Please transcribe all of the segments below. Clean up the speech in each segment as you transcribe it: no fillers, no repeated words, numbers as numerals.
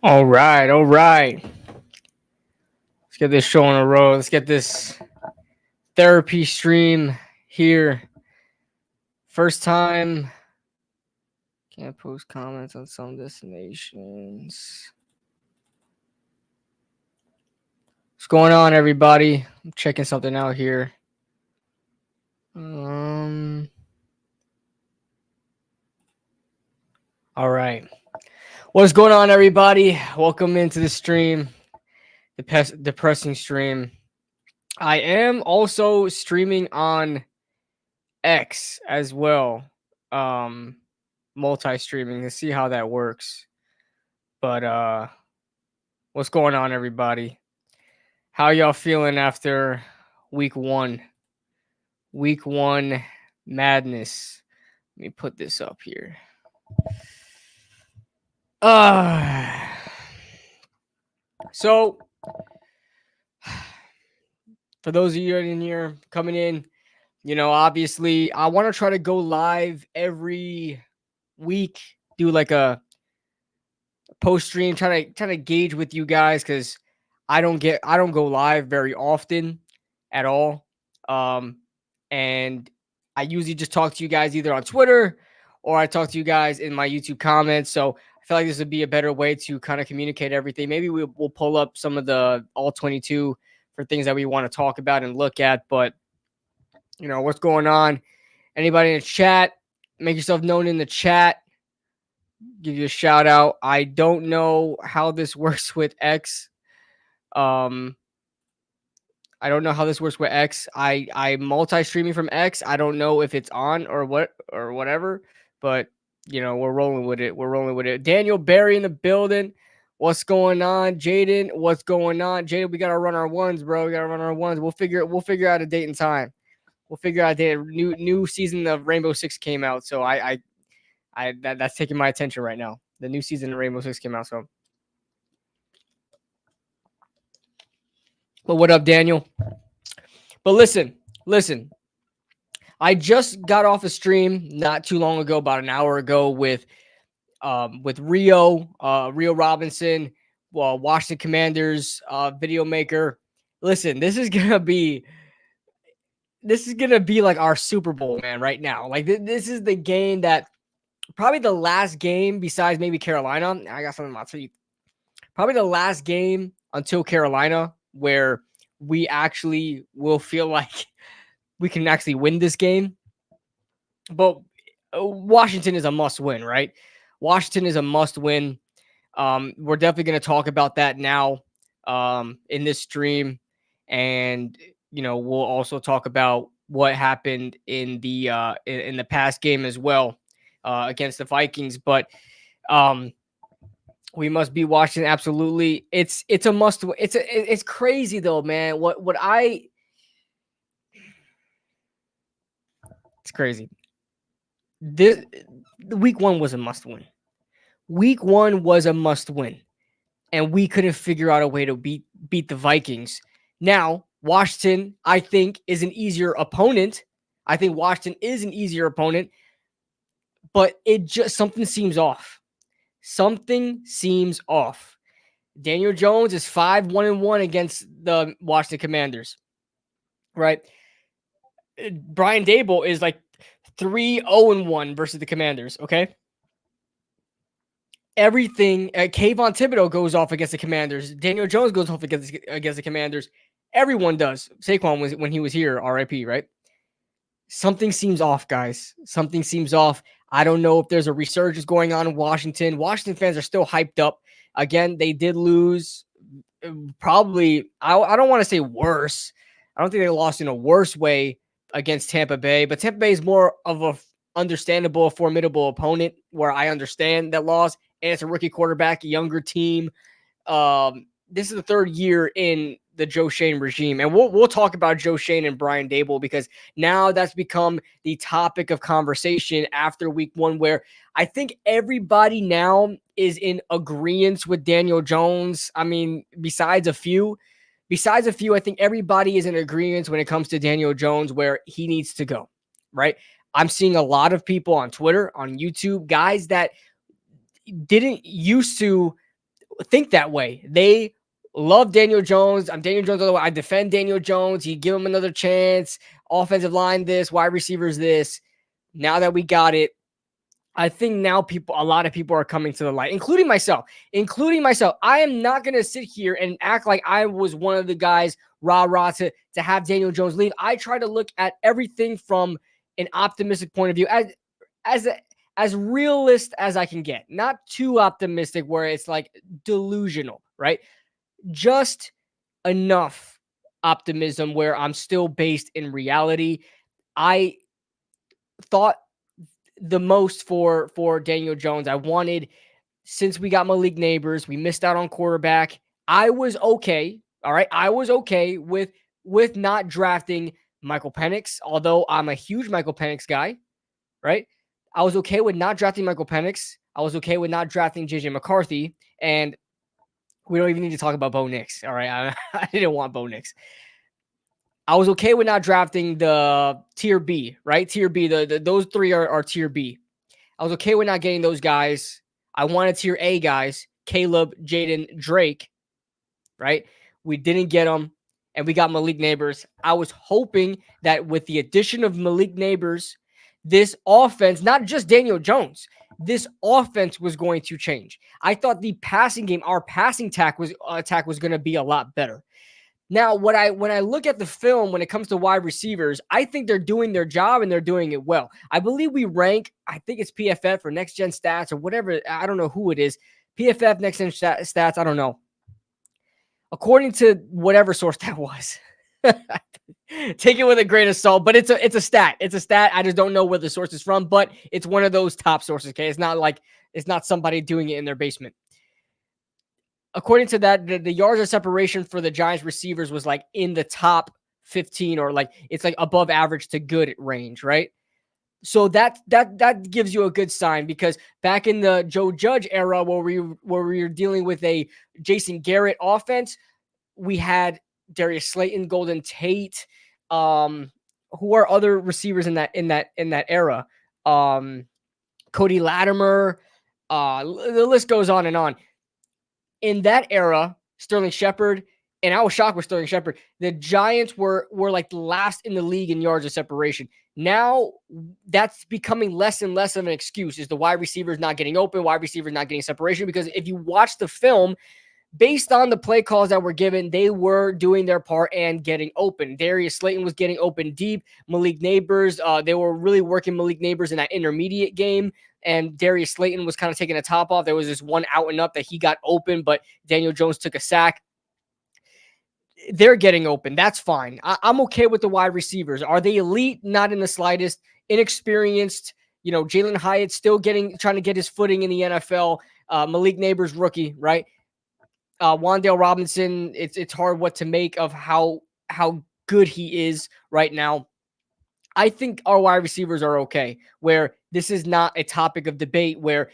All right, all right. Let's get this show on a roll. Let's get this therapy stream here. First time. Can't post comments on some destinations. What's going on, everybody? I'm checking something out here. All right. What's going on, everybody? Welcome into the stream, the depressing stream. I am also streaming on X as well, multi-streaming to see how that works. But what's going on, everybody? How y'all feeling after week one? Week one madness. Let me put this up here. So for those of you in here coming in, obviously I want to try to go live every week, do like a post stream, trying to gauge with you guys, because I don't go live very often at all. And I usually just talk to you guys either on Twitter or I talk to you guys in my YouTube comments. So I feel like this would be a better way to kind of communicate everything. Maybe we'll pull up some of the all 22 for things that we want to talk about and look at. But what's going on? Anybody in the chat? Make yourself known in the chat. Give you a shout out. I don't know how this works with X. I don't know how this works with X. I multi-streaming from X. I don't know if it's on or whatever, but we're rolling with it. We're rolling with it. Daniel Barry in the building. What's going on, Jaden? What's going on, Jaden? We gotta run our ones, bro. We gotta run our ones. We'll figure out a date and time. We'll figure out a date. New season of Rainbow Six came out, so that's taking my attention right now. The new season of Rainbow Six came out, so. But what up, Daniel? But listen. I just got off a stream not too long ago, about an hour ago, with Rio Robinson, Washington Commanders video maker. Listen, this is gonna be like our Super Bowl, man. Right now, like this is the game that probably the last game besides maybe Carolina. I got something to tell you. Probably the last game until Carolina where we actually will feel like we can actually win this game. But Washington is a must win, right? Washington is a must win. We're definitely going to talk about that now in this stream. And, we'll also talk about what happened in the past game as well against the Vikings. But we must be watching. Absolutely. It's a must. It's crazy though, man. It's crazy. The week one was a must win. Week one was a must win. And we couldn't figure out a way to beat the Vikings. Now, Washington, I think, is an easier opponent. I think Washington is an easier opponent. But something seems off. Something seems off. Daniel Jones is 5-1-1 against the Washington Commanders, right? Brian Daboll is like 3-0-1 versus the Commanders, okay? Everything, Kayvon Thibodeau goes off against the Commanders. Daniel Jones goes off against the Commanders. Everyone does. Saquon when he was here, RIP, right? Something seems off, guys. Something seems off. I don't know if there's a resurgence going on in Washington. Washington fans are still hyped up. Again, they did lose. Probably, I don't want to say worse. I don't think they lost in a worse way against Tampa Bay, but Tampa Bay is more of a understandable, formidable opponent where I understand that loss. And it's a rookie quarterback, a younger team. This is the third year in the Joe Schoen regime. And we'll talk about Joe Schoen and Brian Daboll because now that's become the topic of conversation after week one, where I think everybody now is in agreement with Daniel Jones. I mean, besides a few, I think everybody is in agreement when it comes to Daniel Jones where he needs to go, right? I'm seeing a lot of people on Twitter, on YouTube, guys that didn't used to think that way. They love Daniel Jones. I'm Daniel Jones all the way. I defend Daniel Jones. You give him another chance. Offensive line this, wide receivers this. Now that we got it, I think now a lot of people are coming to the light, including myself. I am not going to sit here and act like I was one of the guys rah-rah to have Daniel Jones leave. I try to look at everything from an optimistic point of view, as realist as I can get. Not too optimistic where it's like delusional, right? Just enough optimism where I'm still based in reality. I thought the most for Daniel Jones. I wanted, since we got Malik Neighbors, we missed out on quarterback. I was okay. All right. I was okay with not drafting Michael Penix, although I'm a huge Michael Penix guy, right? I was okay with not drafting Michael Penix. I was okay with not drafting JJ McCarthy. And we don't even need to talk about Bo Nix. All right. I didn't want Bo Nix. I was okay with not drafting the tier B, right? Tier B. Those three are tier B. I was okay with not getting those guys. I wanted tier A guys, Caleb, Jaden, Drake, right? We didn't get them, and we got Malik Neighbors. I was hoping that with the addition of Malik Neighbors, this offense, not just Daniel Jones, this offense was going to change. I thought the passing game, our passing attack was going to be a lot better. Now, when I look at the film, when it comes to wide receivers, I think they're doing their job and they're doing it well. I believe we rank, I think it's PFF or Next Gen Stats or whatever. I don't know who it is. PFF, Next Gen Stats, I don't know. According to whatever source that was. Take it with a grain of salt, but it's a stat. It's a stat. I just don't know where the source is from, but it's one of those top sources, okay? It's not somebody doing it in their basement. According to that, the yards of separation for the Giants receivers was like in the top 15, or like it's like above average to good range, right? So that gives you a good sign, because back in the Joe Judge era where we were dealing with a Jason Garrett offense, we had Darius Slayton, Golden Tate, who are other receivers in that era? Cody Latimer, the list goes on and on. In that era, Sterling Shepard, and I was shocked with Sterling Shepard, the Giants were like the last in the league in yards of separation. Now that's becoming less and less of an excuse. Is the wide receivers not getting open, wide receivers not getting separation? Because if you watch the film, based on the play calls that were given, they were doing their part and getting open. Darius Slayton was getting open deep. Malik Neighbors, they were really working Malik Neighbors in that intermediate game. And Darius Slayton was kind of taking the top off. There was this one out and up that he got open, but Daniel Jones took a sack. They're getting open. That's fine. I'm okay with the wide receivers. Are they elite? Not in the slightest. Inexperienced. Jalen Hyatt still trying to get his footing in the NFL. Malik Neighbors, rookie, right? Wan'Dale Robinson, it's hard what to make of how good he is right now. I think our wide receivers are okay, where this is not a topic of debate where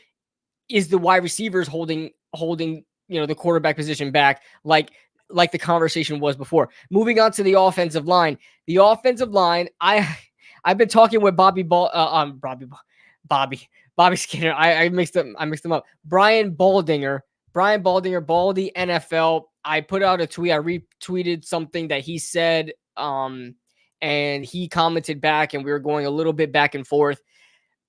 is the wide receivers holding the quarterback position back like the conversation was before. Moving on to the offensive line. The offensive line, I've been talking with Bobby Skinner. I mixed them up. Brian Baldinger, Baldy NFL. I put out a tweet. I retweeted something that he said, and he commented back, and we were going a little bit back and forth.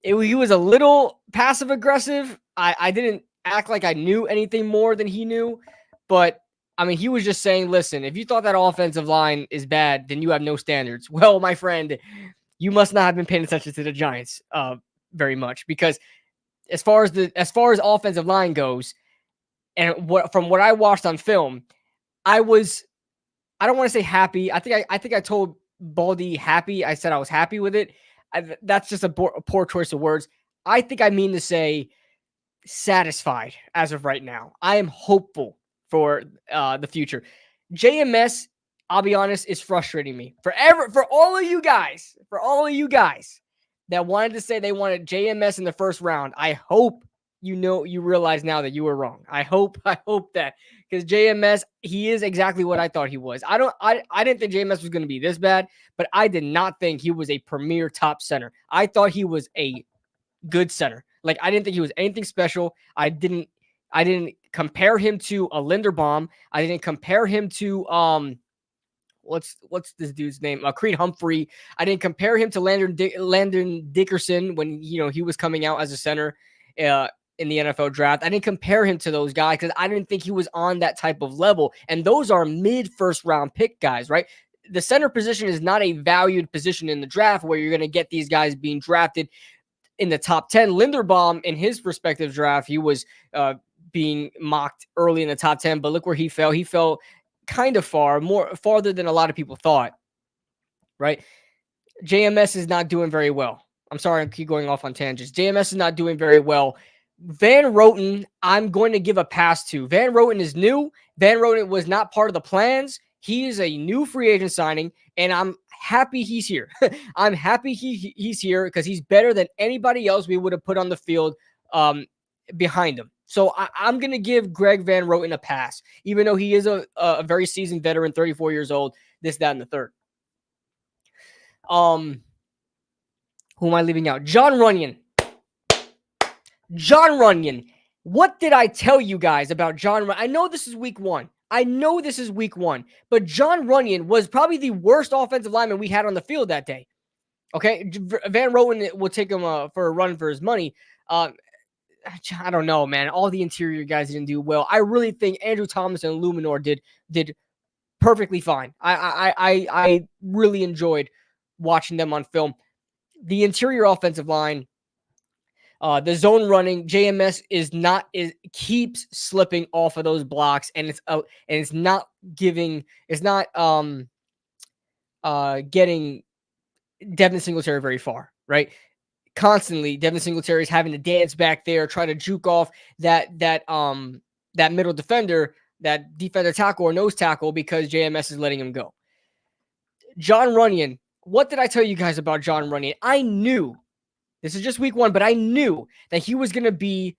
He was a little passive aggressive. I didn't act like I knew anything more than he knew, but I mean, he was just saying, listen, if you thought that offensive line is bad, then you have no standards. Well, my friend, you must not have been paying attention to the Giants very much, because as far as offensive line goes, and from what I watched on film, I don't want to say happy. I think I told Baldy happy. I said I was happy with it. That's just a poor choice of words. I think I mean to say satisfied as of right now. I am hopeful for the future. JMS, I'll be honest, is frustrating me. For all of you guys that wanted to say they wanted JMS in the first round, I hope you realize now that you were wrong. I hope that, because JMS, he is exactly what I thought he was. I didn't think JMS was going to be this bad, but I did not think he was a premier top center. I thought he was a good center. Like, I didn't think he was anything special. I didn't compare him to a Linderbaum. I didn't compare him to what's this dude's name? Creed Humphrey. I didn't compare him to Landon Dickerson when he was coming out as a center in the NFL draft. I didn't compare him to those guys because I didn't think he was on that type of level. And those are mid first round pick guys, right? The center position is not a valued position in the draft where you're going to get these guys being drafted in the top 10. Linderbaum, in his respective draft, he was being mocked early in the top 10, but look where he fell. He fell kind of farther than a lot of people thought, right? JMS is not doing very well. I'm sorry, I keep going off on tangents. JMS is not doing very well. Van Roten, I'm going to give a pass to. Van Roten is new. Van Roten was not part of the plans. He is a new free agent signing, and I'm happy he's here. I'm happy he's here because he's better than anybody else we would have put on the field behind him. So I'm going to give Greg Van Roten a pass, even though he is a very seasoned veteran, 34 years old, this, that, and the third. Who am I leaving out? Jon Runyan. Jon Runyan. What did I tell you guys about Jon Runyan? I know this is week one, but Jon Runyan was probably the worst offensive lineman we had on the field that day. Okay, Van Roten will take him for a run for his money. I don't know, man. All the interior guys didn't do well. I really think Andrew Thomas and Luminor did perfectly fine. I really enjoyed watching them on film. The interior offensive line, the zone running, JMS keeps slipping off of those blocks, and it's not getting Devin Singletary very far, right? Constantly, Devin Singletary is having to dance back there, try to juke off that middle defender, that defender tackle or nose tackle, because JMS is letting him go. Jon Runyan. What did I tell you guys about Jon Runyan? I knew, this is just week one, but I knew that he was going to be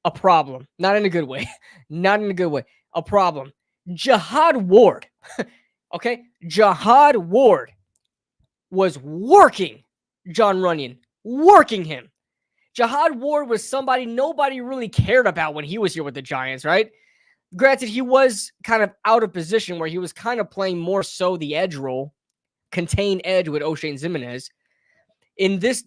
a problem. Not in a good way. Not in a good way. A problem. Jihad Ward. Okay? Jihad Ward was working Jon Runyan. Working him. Jihad Ward was somebody nobody really cared about when he was here with the Giants, right? Granted, he was kind of out of position where he was kind of playing more so the edge role, contain edge with O'Shane Ximines. In this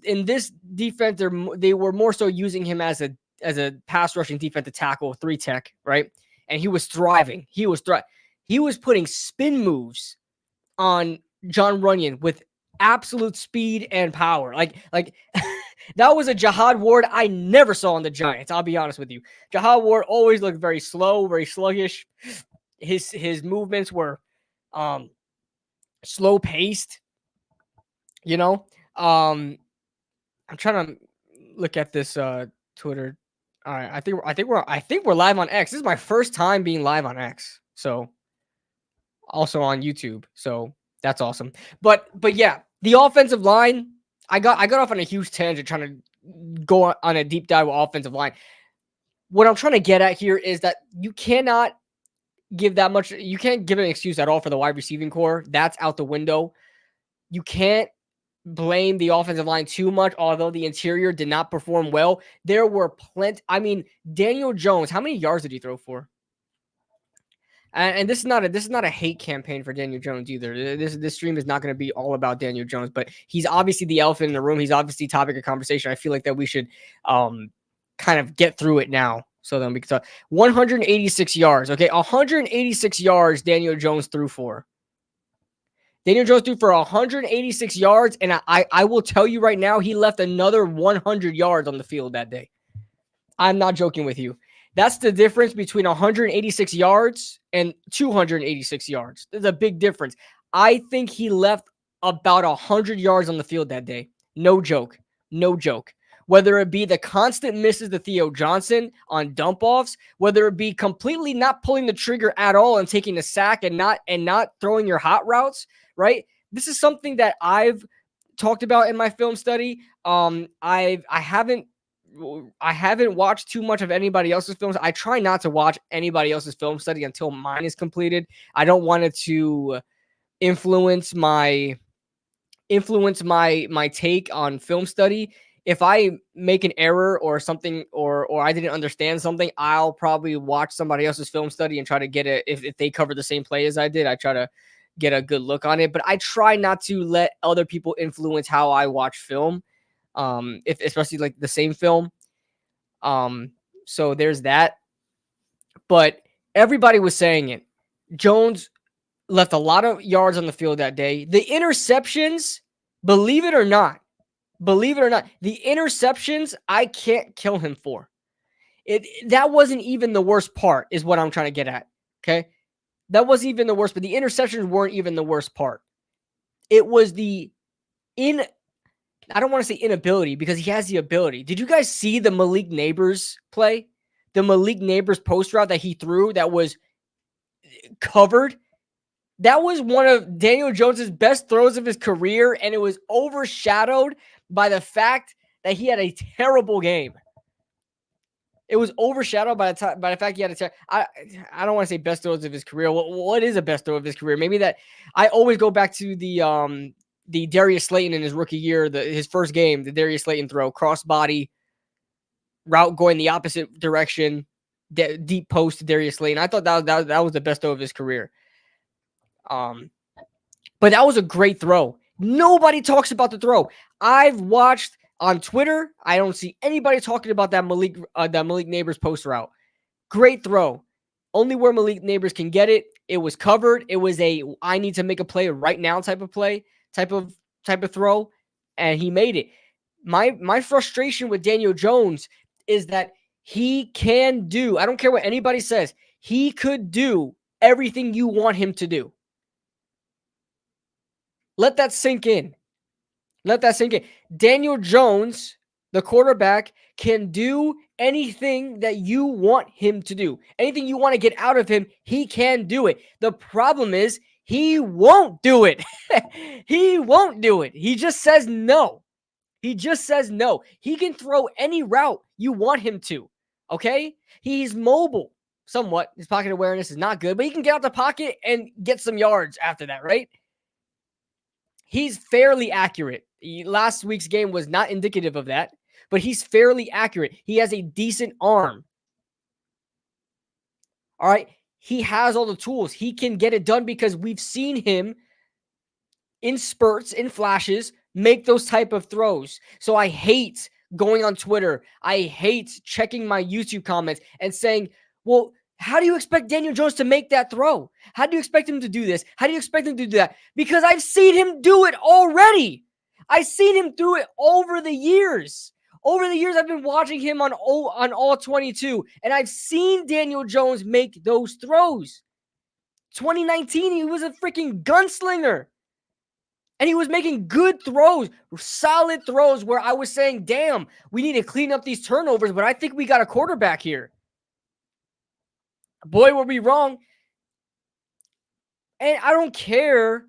defense, they were more so using him as a pass rushing defensive tackle, 3-tech, right? And he was thriving. He was putting spin moves on Jon Runyan with absolute speed and power. Like that was a Jihad Ward I never saw on the Giants. I'll be honest with you. Jihad Ward always looked very slow, very sluggish. His movements were slow paced. I'm trying to look at this Twitter. All right, I think we're live on X. This is my first time being live on X. So also on YouTube. So that's awesome. But yeah, the offensive line, I got off on a huge tangent trying to go on a deep dive with offensive line. What I'm trying to get at here is that you cannot give that much. You can't give an excuse at all for the wide receiving core. That's out the window. You can't blame the offensive line too much, although the interior did not perform well. There were plenty. I mean, Daniel Jones, how many yards did he throw for? And this is not a hate campaign for Daniel Jones either. This stream is not going to be all about Daniel Jones, but he's obviously the elephant in the room. He's obviously topic of conversation. I feel like that we should kind of get through it now. So then we can talk. 186 yards. Okay, 186 yards Daniel Jones threw for. Daniel Jones threw for 186 yards, and I will tell you right now, he left another 100 yards on the field that day. I'm not joking with you. That's the difference between 186 yards and 286 yards. There's a big difference. I think he left about 100 yards on the field that day. No joke. No joke. Whether it be the constant misses to Theo Johnson on dump-offs, whether it be completely not pulling the trigger at all and taking a sack and not throwing your hot routes, right? This is something that I've talked about in my film study. I haven't I haven't watched too much of anybody else's films. I try not to watch anybody else's film study until mine is completed. I don't want it to influence my take on film study. If I make an error or something, or I didn't understand something, I'll probably watch somebody else's film study and try to get it. If they cover the same play as I did, I try to get a good look on it. But I try not to let other people influence how I watch film. If especially like the same film. So there's that. But everybody was saying it. Jones left a lot of yards on the field that day. The interceptions, believe it or not, the interceptions I can't kill him for. That wasn't even the worst part, is what I'm trying to get at. Okay. That wasn't even the worst, but the interceptions weren't even the worst part. It was I don't want to say inability, because he has the ability. Did you guys see the Malik Neighbors play? The Malik Neighbors post route that he threw that was covered? That was one of Daniel Jones's best throws of his career, and it was overshadowed by the fact that he had a terrible game. It was overshadowed by the fact he had I don't want to say best throws of his career. What is a best throw of his career? Maybe that I always go back to the Darius Slayton in his rookie year, his first game, the Darius Slayton throw, crossbody route going the opposite direction, deep post to Darius Slayton. I thought that was the best throw of his career. But that was a great throw. Nobody talks about the throw. I've watched on Twitter, I don't see anybody talking about that Malik Neighbors post route. Great throw. Only where Malik Neighbors can get it. It was covered. It was I need to make a play right now type of play, type of throw, and he made it. My frustration with Daniel Jones is that he can do, I don't care what anybody says, he could do everything you want him to do. Let that sink in. Daniel Jones, the quarterback, can do anything that you want him to do. Anything you want to get out of him, he can do it. The problem is he won't do it. He won't do it. He just says no. He can throw any route you want him to. Okay? He's mobile somewhat. His pocket awareness is not good, but he can get out the pocket and get some yards after that, right? He's fairly accurate. Last week's game was not indicative of that, but he's fairly accurate. He has a decent arm. All right. He has all the tools. He can get it done because we've seen him in spurts, in flashes, make those type of throws. So I hate going on Twitter. I hate checking my YouTube comments and saying, well, how do you expect Daniel Jones to make that throw? How do you expect him to do this? How do you expect him to do that? Because I've seen him do it already. I've seen him do it over the years. Over the years, I've been watching him on all 22, and I've seen Daniel Jones make those throws. 2019, he was a freaking gunslinger. And he was making good throws, solid throws where I was saying, damn, we need to clean up these turnovers, but I think we got a quarterback here. Boy, were we wrong. And I don't care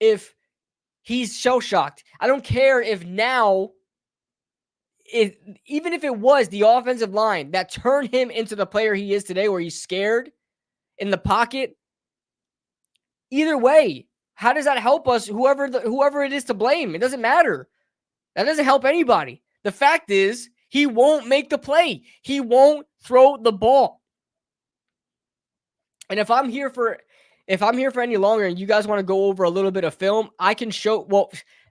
if he's shell-shocked. I don't care if now, even if it was the offensive line that turned him into the player he is today, where he's scared in the pocket. Either way, how does that help us? Whoever it is to blame, it doesn't matter. That doesn't help anybody. The fact is, he won't make the play. He won't throw the ball. And if I'm here for any longer and you guys want to go over a little bit of film, I can show,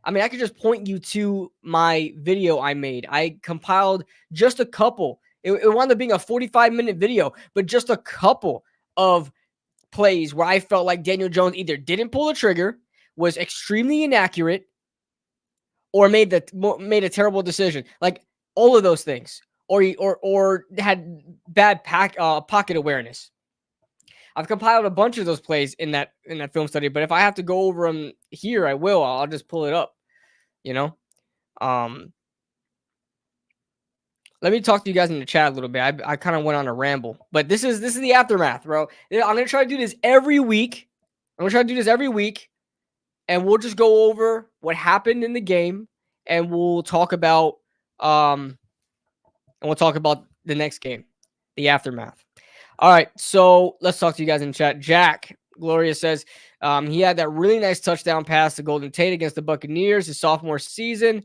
I could just point you to my video I made. I compiled just a couple. It wound up being a 45-minute video, but just a couple of plays where I felt like Daniel Jones either didn't pull the trigger, was extremely inaccurate, or made a terrible decision. Like all of those things, or had bad pocket awareness. I've compiled a bunch of those plays in that film study, but if I have to go over them here, I will. I'll just pull it up. Let me talk to you guys in the chat a little bit. I kind of went on a ramble, but this is the aftermath, bro. I'm gonna try to do this every week. And we'll just go over what happened in the game, and we'll talk about And we'll talk about the next game, the aftermath. All right, so let's talk to you guys in chat. Jack Gloria says he had that really nice touchdown pass to Golden Tate against the Buccaneers his sophomore season,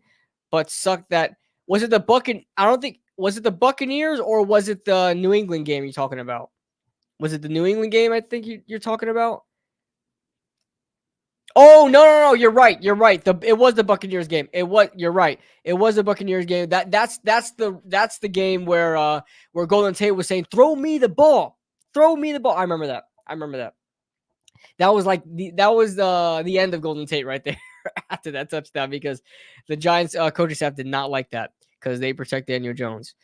but sucked that. Was it the I don't think, was it the Buccaneers or was it the New England game you're talking about? Was it the New England game I think you're talking about? Oh, no. You're right. It was the Buccaneers game. You're right. It was the Buccaneers game. That's the game where Golden Tate was saying, "Throw me the ball. Throw me the ball." I remember that. That was like the end of Golden Tate right there after that touchdown, because the Giants coaching staff did not like that because they protect Daniel Jones.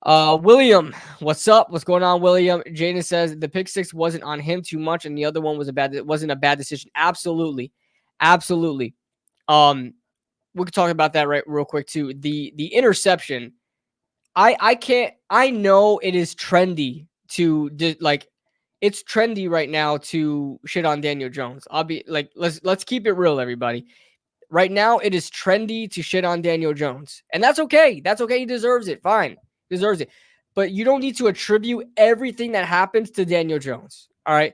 William, what's up? What's going on, William? Jaden says the pick six wasn't on him too much, and the other one wasn't a bad decision. Absolutely. We could talk about that real quick too. The interception. I know it is trendy to it's trendy right now to shit on Daniel Jones. I'll be like, let's keep it real, everybody. Right now, it is trendy to shit on Daniel Jones, and that's okay. That's okay. He deserves it. Fine, deserves it. But you don't need to attribute everything that happens to Daniel Jones. All right,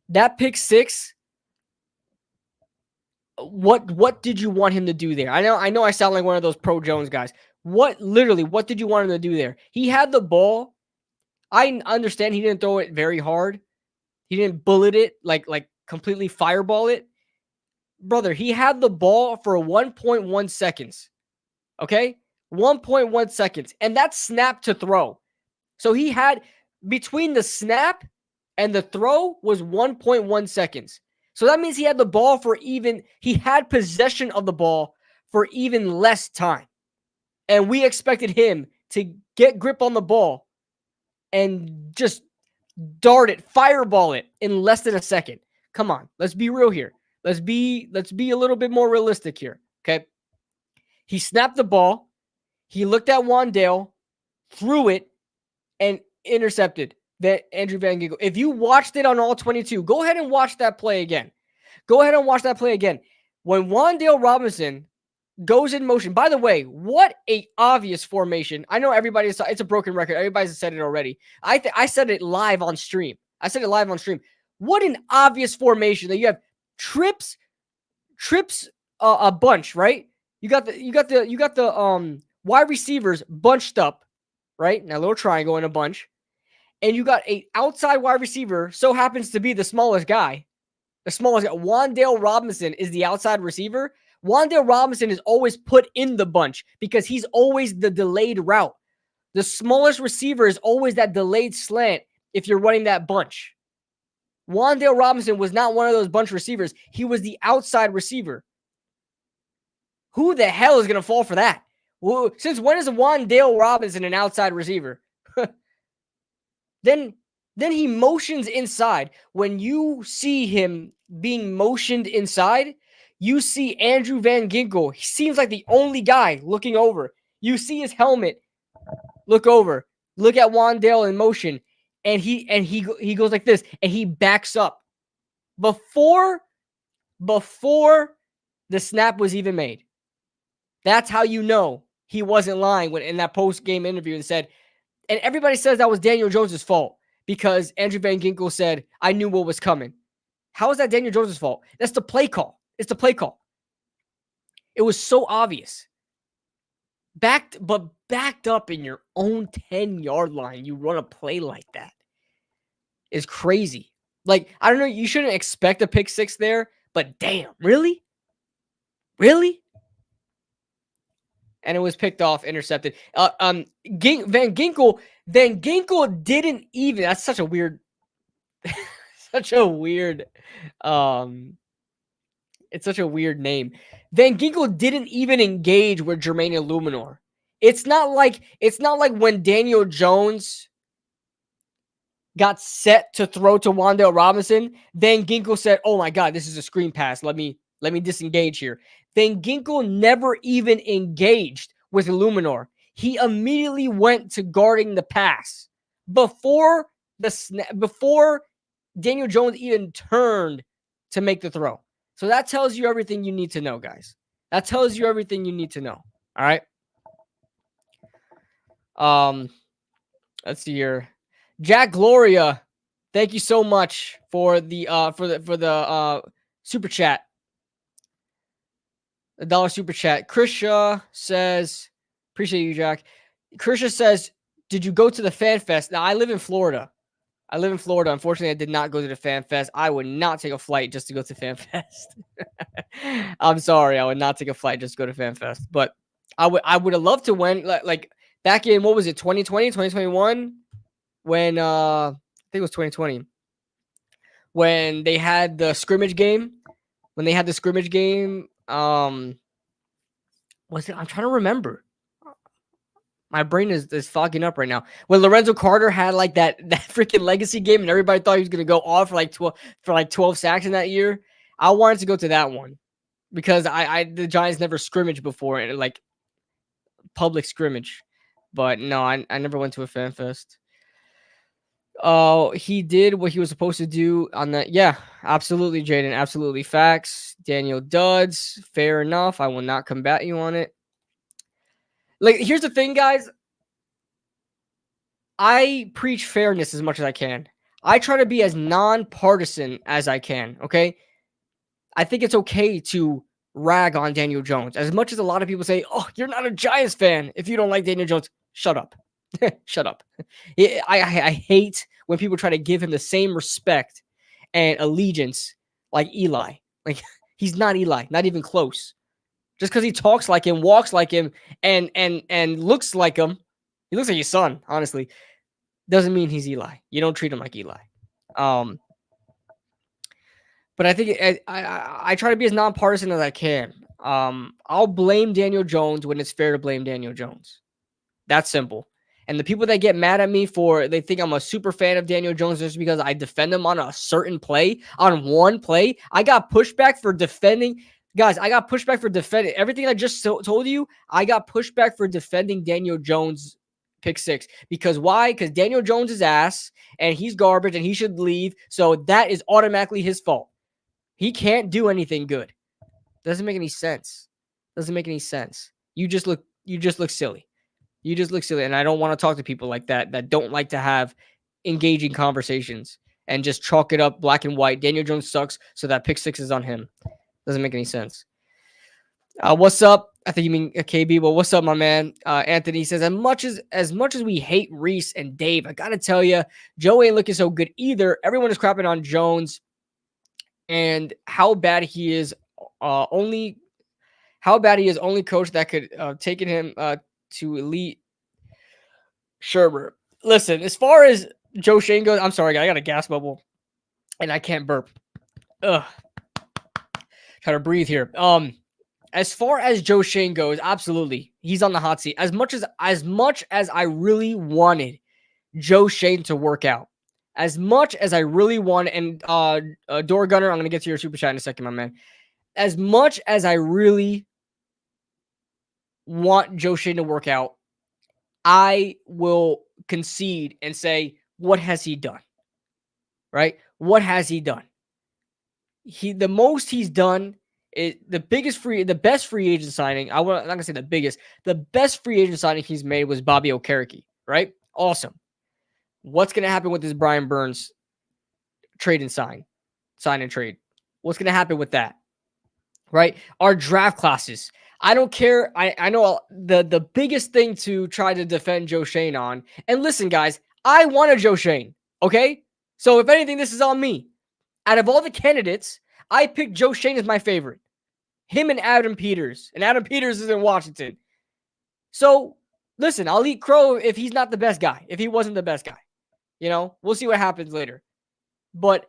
that pick six. What did you want him to do there? I know. I sound like one of those pro Jones guys. What did you want him to do there? He had the ball. I understand he didn't throw it very hard. He didn't bullet it like completely fireball it. Brother, he had the ball for 1.1 seconds. Okay? 1.1 seconds. And that's snap to throw. So he had, between the snap and the throw was 1.1 seconds. So that means he had the ball he had possession of the ball for even less time. And we expected him to get grip on the ball and just dart it, fireball it in less than a second. Come on, let's be real here. Let's be a little bit more realistic here. Okay. He snapped the ball. He looked at Wandale, threw it, and intercepted Andrew Van Ginkel. If you watched it on all 22, go ahead and watch that play again. When Wandale Robinson goes in motion, by the way, what a obvious formation. I know it's a broken record. Everybody's said it already. I said it live on stream. What an obvious formation that you have trips a bunch, right? You got the wide receivers bunched up, right? Now, a little triangle in a bunch. And you got a outside wide receiver, so happens to be the smallest guy. Wandale Robinson is the outside receiver. Wandale Robinson is always put in the bunch because he's always the delayed route. The smallest receiver is always that delayed slant if you're running that bunch. Wandale Robinson was not one of those bunch receivers. He was the outside receiver. Who the hell is going to fall for that? Well, since when is Wandale Robinson an outside receiver? Then he motions inside. When you see him being motioned inside, you see Andrew Van Ginkel. He seems like the only guy looking over. You see his helmet. Look over. Look at Wandale in motion. And he goes like this, and he backs up. Before the snap was even made. That's how you know he wasn't lying when in that post-game interview and said, and everybody says that was Daniel Jones' fault because Andrew Van Ginkel said, I knew what was coming. How is that Daniel Jones' fault? That's the play call. It's the play call. It was so obvious. Backed up in your own 10-yard line, you run a play like that. It's crazy. Like, I don't know, you shouldn't expect a pick six there, but damn, really? Really? And it was picked off, intercepted. Van Ginkel didn't even. That's such a weird. It's such a weird name. Van Ginkel didn't even engage with Jermaine Illuminor. It's not like when Daniel Jones got set to throw to Wandale Robinson. Van Ginkel said, "Oh my God, this is a screen pass. Let me disengage here." Van Ginkel never even engaged with Illuminor. He immediately went to guarding the pass before Daniel Jones even turned to make the throw. So that tells you everything you need to know, guys. That tells you everything you need to know. All right. Let's see here. Jack Gloria, thank you so much for the super chat. The dollar super chat. Krisha says, appreciate you, Jack. Krisha says, did you go to the fan fest? Now, I live in Florida. Unfortunately, I did not go to the fan fest. I would not take a flight just to go to fan fest. I'm sorry. I would not take a flight just to go to fan fest. But I would have loved to win. Like back in, what was it, 2020, 2021? When, I think it was 2020. When they had the scrimmage game. Was it? I'm trying to remember. My brain is fogging up right now. When Lorenzo Carter had like that freaking legacy game, and everybody thought he was gonna go off for like 12 sacks in that year. I wanted to go to that one because the Giants never scrimmaged before, and like public scrimmage. But no, I never went to a fan fest. Oh, he did what he was supposed to do on that. Yeah, absolutely, Jaden. Absolutely. Facts. Daniel Duds. Fair enough. I will not combat you on it. Like, here's the thing, guys. I preach fairness as much as I can. I try to be as nonpartisan as I can, okay? I think it's okay to rag on Daniel Jones. As much as a lot of people say, oh, you're not a Giants fan if you don't like Daniel Jones. Shut up. Shut up. I hate when people try to give him the same respect and allegiance like Eli. Like, he's not Eli, not even close. Just because he talks like him, walks like him, and looks like him, he looks like his son, honestly, doesn't mean he's Eli. You don't treat him like Eli. But I think I try to be as nonpartisan as I can. I'll blame Daniel Jones when it's fair to blame Daniel Jones. That's simple. And the people that get mad at me they think I'm a super fan of Daniel Jones just because I defend him on a certain play, on one play. I got pushback for defending. Guys, I got pushback for defending. Everything I just told you, I got pushback for defending Daniel Jones' pick six. Because why? Because Daniel Jones is ass, and he's garbage, and he should leave. So that is automatically his fault. He can't do anything good. Doesn't make any sense. You just look silly. You just look silly, and I don't want to talk to people like that don't like to have engaging conversations and just chalk it up black and white. Daniel Jones sucks, so that pick six is on him. Doesn't make any sense. What's up? I think you mean KB. Well, what's up, my man? Anthony says, as much as we hate Reese and Dave, I gotta tell you, Joe ain't looking so good either. Everyone is crapping on Jones and how bad he is. Only coach that could taken him to elite. Sure. Listen, as far as Joe Schoen goes, I'm sorry, guys, I got a gas bubble and I can't burp. Ugh. Try to breathe here. As far as Joe Schoen goes, absolutely, he's on the hot seat. As much as I really wanted Joe Schoen to work out, as much as I really wanted, and Door Gunner, I'm gonna get to your super chat in a second, my man. As much as I really want Joe Schoen to work out, I will concede and say, what has he done? Right? What has he done? The most he's done is the best free agent signing. I'm not gonna say the biggest. The best free agent signing he's made was Bobby Okereke, right? Awesome. What's gonna happen with this Brian Burns trade and sign and trade? What's gonna happen with that? Right? Our draft classes. I don't care. I know the biggest thing to try to defend Joe Schoen on. And listen, guys, I wanted Joe Schoen. Okay? So if anything, this is on me. Out of all the candidates, I picked Joe Schoen as my favorite. Him and Adam Peters. And Adam Peters is in Washington. So listen, I'll eat crow if he's not the best guy. If he wasn't the best guy. You know, we'll see what happens later. But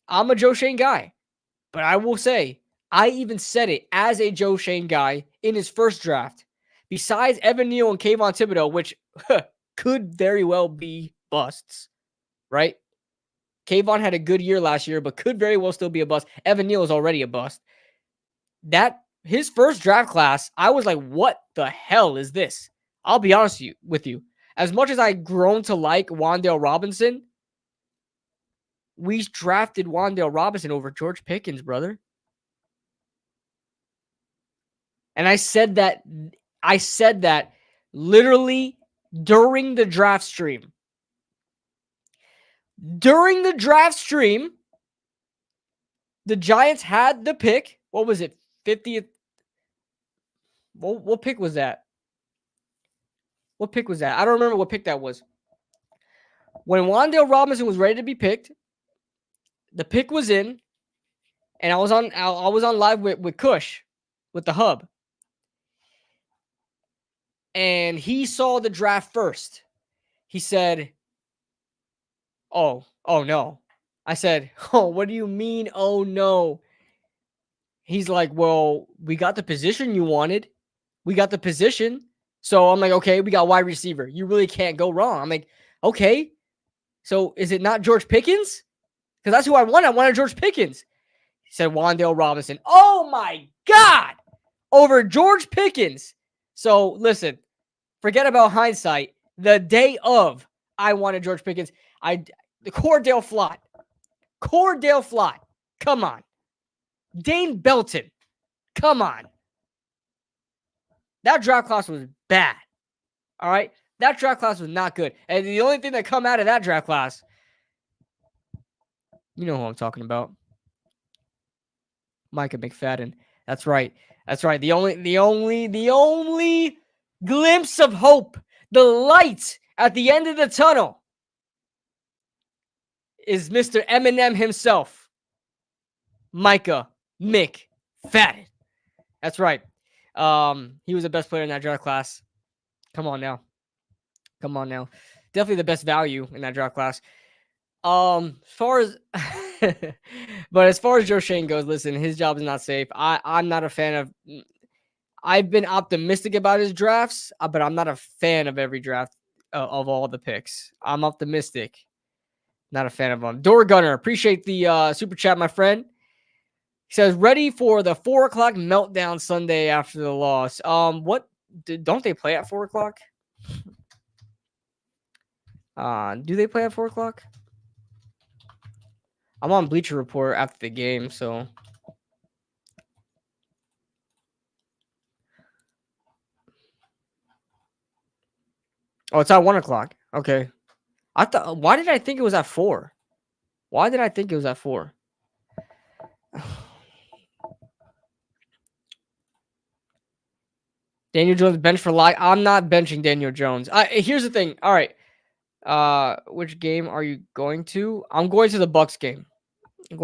I'm a Joe Schoen guy. But I will say, I even said it as a Joe Schoen guy in his first draft. Besides Evan Neal and Kayvon Thibodeau, which could very well be busts, right? Kayvon had a good year last year, but could very well still be a bust. Evan Neal is already a bust. His first draft class, I was like, what the hell is this? I'll be honest with you. As much as I grown to like Wan'Dale Robinson, we drafted Wan'Dale Robinson over George Pickens, brother. And I said that literally during the draft stream. During the draft stream, the Giants had the pick. What was it? 50th. What pick was that? What pick was that? I don't remember what pick that was. When Wan'Dale Robinson was ready to be picked, the pick was in, and I was on live with Kush, with the hub. And he saw the draft first. He said, oh no. I said, oh, what do you mean, oh no? He's like, well, we got the position you wanted. We got the position. So I'm like, okay, we got wide receiver. You really can't go wrong. I'm like, okay. So is it not George Pickens? Because that's who I wanted. I wanted George Pickens. He said Wan'Dale Robinson. Oh my God. Over George Pickens. So listen, forget about hindsight. The day of, I wanted George Pickens. The Cordell Flott. Come on. Dane Belton. Come on. That draft class was bad. All right? That draft class was not good. And the only thing that come out of that draft class, you know who I'm talking about. Micah McFadden. That's right. The only glimpse of hope, the light at the end of the tunnel, is Mr. Eminem himself, Micah McFadden. That's right. He was the best player in that draft class. Come on now. Definitely the best value in that draft class. As far as Joe Schoen goes, listen, his job is not safe. I'm not a fan of. I've been optimistic about his drafts, but I'm not a fan of every draft of all the picks. I'm optimistic, not a fan of them. Door Gunner, appreciate the super chat, my friend. He says, ready for the 4:00 meltdown Sunday after the loss. What don't they play at 4:00? Do they play at 4:00? I'm on Bleacher Report after the game, so. Oh, it's at 1:00. Okay. Why did I think it was at 4? Daniel Jones bench for lie. I'm not benching Daniel Jones. Here's the thing. All right. Which game are you going to? I'm going to the Bucks game. I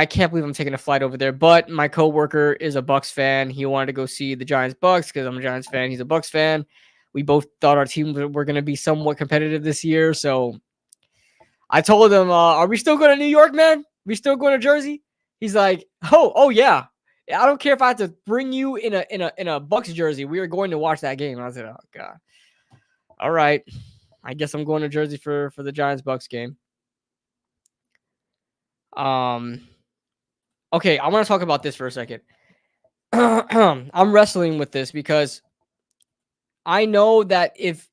can't believe I'm taking a flight over there, but my coworker is a Bucks fan. He wanted to go see the Giants Bucks because I'm a Giants fan. He's a Bucks fan. We both thought our teams were going to be somewhat competitive this year, so I told him, "Are we still going to New York, man? We still going to Jersey?" He's like, "Oh yeah. I don't care if I have to bring you in a Bucks jersey. We are going to watch that game." And I said, "Oh God, all right. I guess I'm going to Jersey for the Giants Bucks game." Okay, I want to talk about this for a second. I'm wrestling with this because I know that if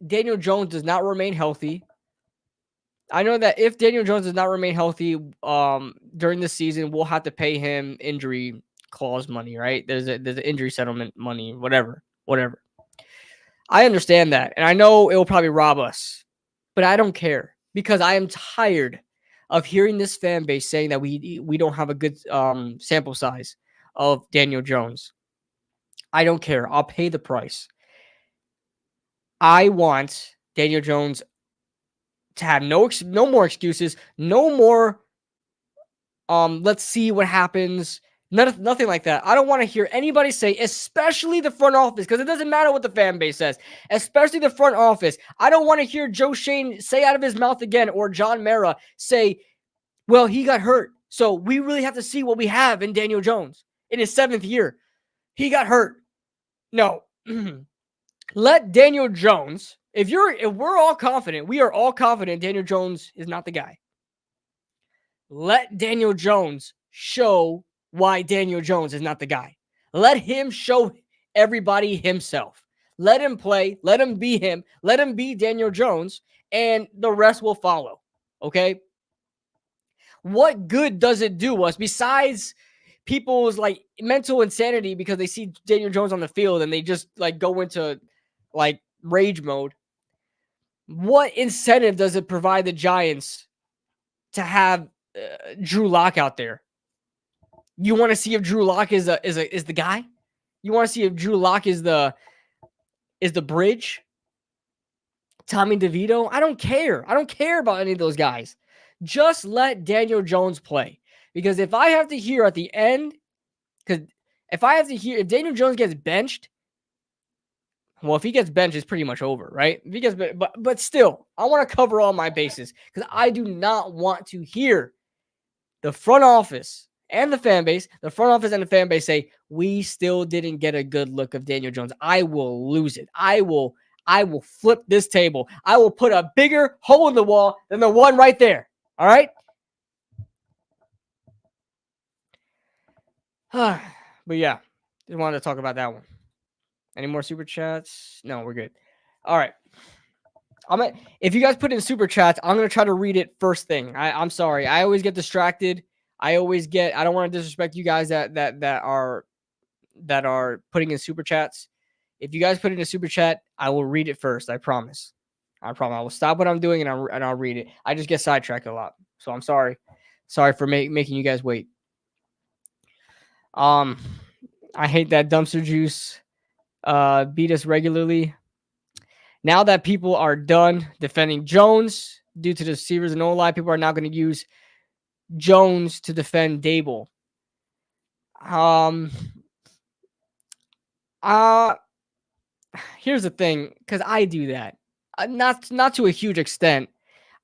Daniel Jones does not remain healthy, during the season, we'll have to pay him injury clause money, right? There's an injury settlement money, whatever. I understand that, and I know it will probably rob us, but I don't care because I am tired of hearing this fan base saying that we don't have a good sample size of Daniel Jones. I don't care. I'll pay the price. I want Daniel Jones to have no more excuses, no more let's see what happens. Nothing like that. I don't want to hear anybody say, especially the front office, because it doesn't matter what the fan base says, especially the front office. I don't want to hear Joe Schoen say out of his mouth again, or John Mara say, well, he got hurt, so we really have to see what we have in Daniel Jones in his 7th year. He got hurt. No. Let Daniel Jones, if we're all confident, we are all confident Daniel Jones is not the guy. Let Daniel Jones show why Daniel Jones is not the guy. Let him show everybody himself. Let him play. Let him be him. Let him be Daniel Jones, and the rest will follow. Okay? What good does it do us besides people's like mental insanity because they see Daniel Jones on the field and they just like go into like rage mode. What incentive does it provide the Giants to have Drew Lock out there? You want to see if Drew Lock is the guy? You want to see if Drew Lock is the bridge? Tommy DeVito? I don't care. I don't care about any of those guys. Just let Daniel Jones play. Because if I have to hear at the end, because if Daniel Jones gets benched, well, if he gets benched, it's pretty much over, right? If he gets, but still, I want to cover all my bases because I do not want to hear the front office and the fan base, say, we still didn't get a good look of Daniel Jones. I will lose it. I will flip this table. I will put a bigger hole in the wall than the one right there. All right? But yeah, just wanted to talk about that one. Any more super chats? No, we're good. All right. If you guys put in super chats, I'm gonna try to read it first thing. I'm sorry. I always get distracted. I don't want to disrespect you guys that are putting in super chats. If you guys put in a super chat, I will read it first. I promise. I will stop what I'm doing and I'll read it. I just get sidetracked a lot, so I'm sorry. Sorry for making you guys wait. I hate that dumpster juice. Beat us regularly. Now that people are done defending Jones due to the receivers and O-line, people are now going to use Jones to defend Daboll. Here's the thing, because I do that, not to a huge extent.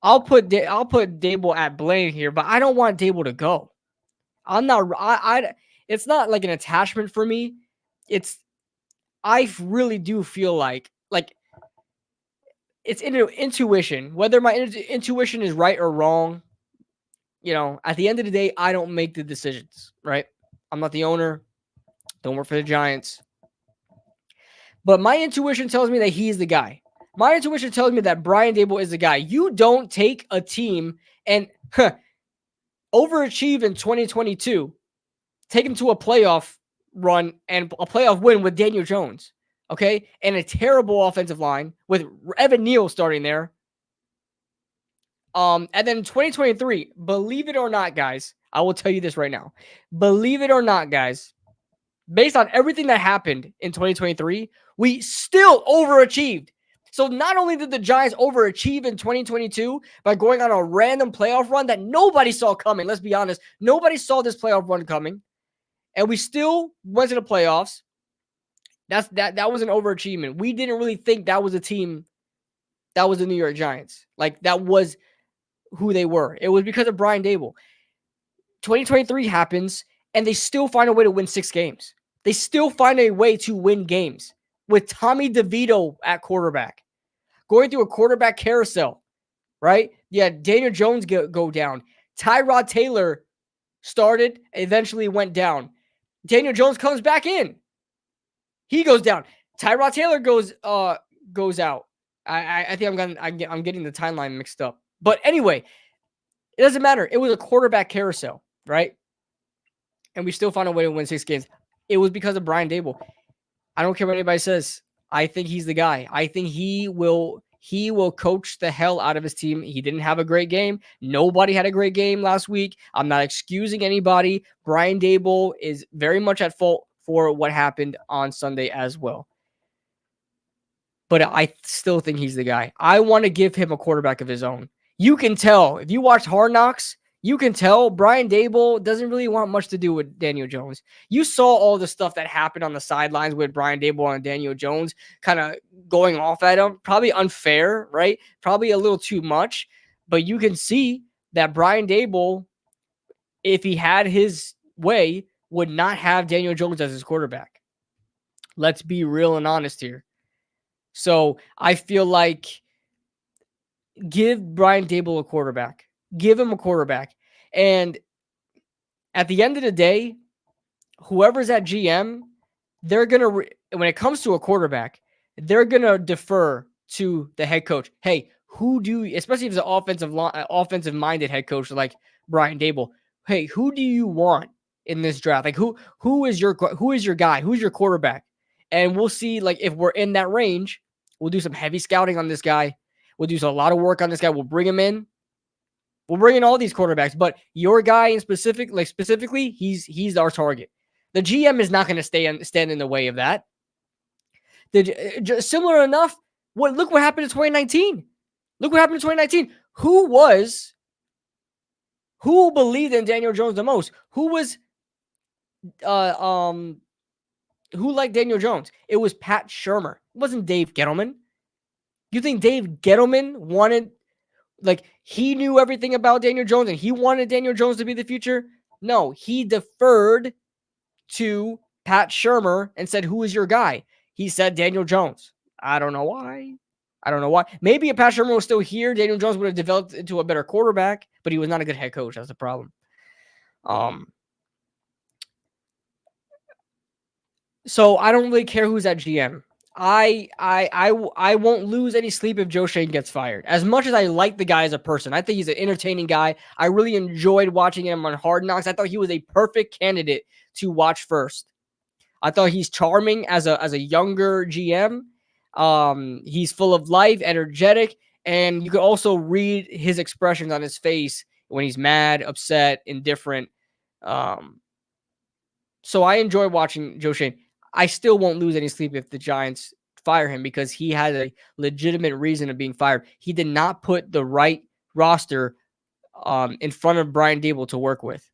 I'll put Daboll at blame here, but I don't want Daboll to go. I'm not. It's not like an attachment for me. I really do feel like it's intuition. Whether my intuition is right or wrong, at the end of the day, I don't make the decisions. Right? I'm not the owner. Don't work for the Giants. But my intuition tells me that he's the guy. My intuition tells me that Brian Daboll is the guy. You don't take a team and overachieve in 2022, take him to a playoff run and a playoff win with Daniel Jones, okay? And a terrible offensive line with Evan Neal starting there. And then 2023, believe it or not, guys, I will tell you this right now. Believe it or not, guys, based on everything that happened in 2023, we still overachieved. So not only did the Giants overachieve in 2022 by going on a random playoff run that nobody saw coming. Let's be honest. Nobody saw this playoff run coming. And we still went to the playoffs. That was an overachievement. We didn't really think that was a team that was the New York Giants. Like, that was who they were. It was because of Brian Daboll. 2023 happens, and they still find a way to win 6 games. They still find a way to win games with Tommy DeVito at quarterback. Going through a quarterback carousel, right? Yeah, Daniel Jones go down. Tyrod Taylor started, eventually went down. Daniel Jones comes back in. He goes down. Tyrod Taylor goes out. I think I'm getting the timeline mixed up. But anyway, it doesn't matter. It was a quarterback carousel, right? And we still found a way to win 6 games. It was because of Brian Daboll. I don't care what anybody says. I think he's the guy. I think he will coach the hell out of his team. He didn't have a great game. Nobody had a great game last week. I'm not excusing anybody. Brian Daboll is very much at fault for what happened on Sunday as well. But I still think he's the guy. I want to give him a quarterback of his own. You can tell. If you watch Hard Knocks, you can tell Brian Daboll doesn't really want much to do with Daniel Jones. You saw all the stuff that happened on the sidelines with Brian Daboll and Daniel Jones kind of going off at him. Probably unfair, right? Probably a little too much. But you can see that Brian Daboll, if he had his way, would not have Daniel Jones as his quarterback. Let's be real and honest here. So I feel like give Brian Daboll a quarterback. Give him a quarterback. And at the end of the day, whoever's at GM, they're going to, when it comes to a quarterback, they're going to defer to the head coach. Hey, especially if it's an offensive-minded head coach like Brian Daboll, hey, who do you want in this draft? Like who is your guy? Who's your quarterback? And we'll see like if we're in that range, we'll do some heavy scouting on this guy. We'll do a lot of work on this guy. We'll bring him in. We'll bring in all these quarterbacks, but your guy in specifically, he's our target. The GM is not going to stand in the way of that. Similar enough, look what happened in 2019. Look what happened in 2019. Who believed in Daniel Jones the most? Who liked Daniel Jones? It was Pat Shurmur. It wasn't Dave Gettleman. You think Dave Gettleman wanted, like, he knew everything about Daniel Jones and he wanted Daniel Jones to be the future? No, he deferred to Pat Shurmur and said, who is your guy? He said Daniel Jones. I don't know why. Maybe if Pat Shurmur was still here, Daniel Jones would have developed into a better quarterback, but he was not a good head coach. That's the problem. So I don't really care who's at GM. I won't lose any sleep if Joe Schoen gets fired. As much as I like the guy as a person, I think he's an entertaining guy. I really enjoyed watching him on Hard Knocks. I thought he was a perfect candidate to watch first. I thought he's charming as a younger GM. He's full of life, energetic, and you could also read his expressions on his face when he's mad, upset, indifferent. So I enjoy watching Joe Schoen. I still won't lose any sleep if the Giants fire him because he had a legitimate reason of being fired. He did not put the right roster in front of Brian Daboll to work with.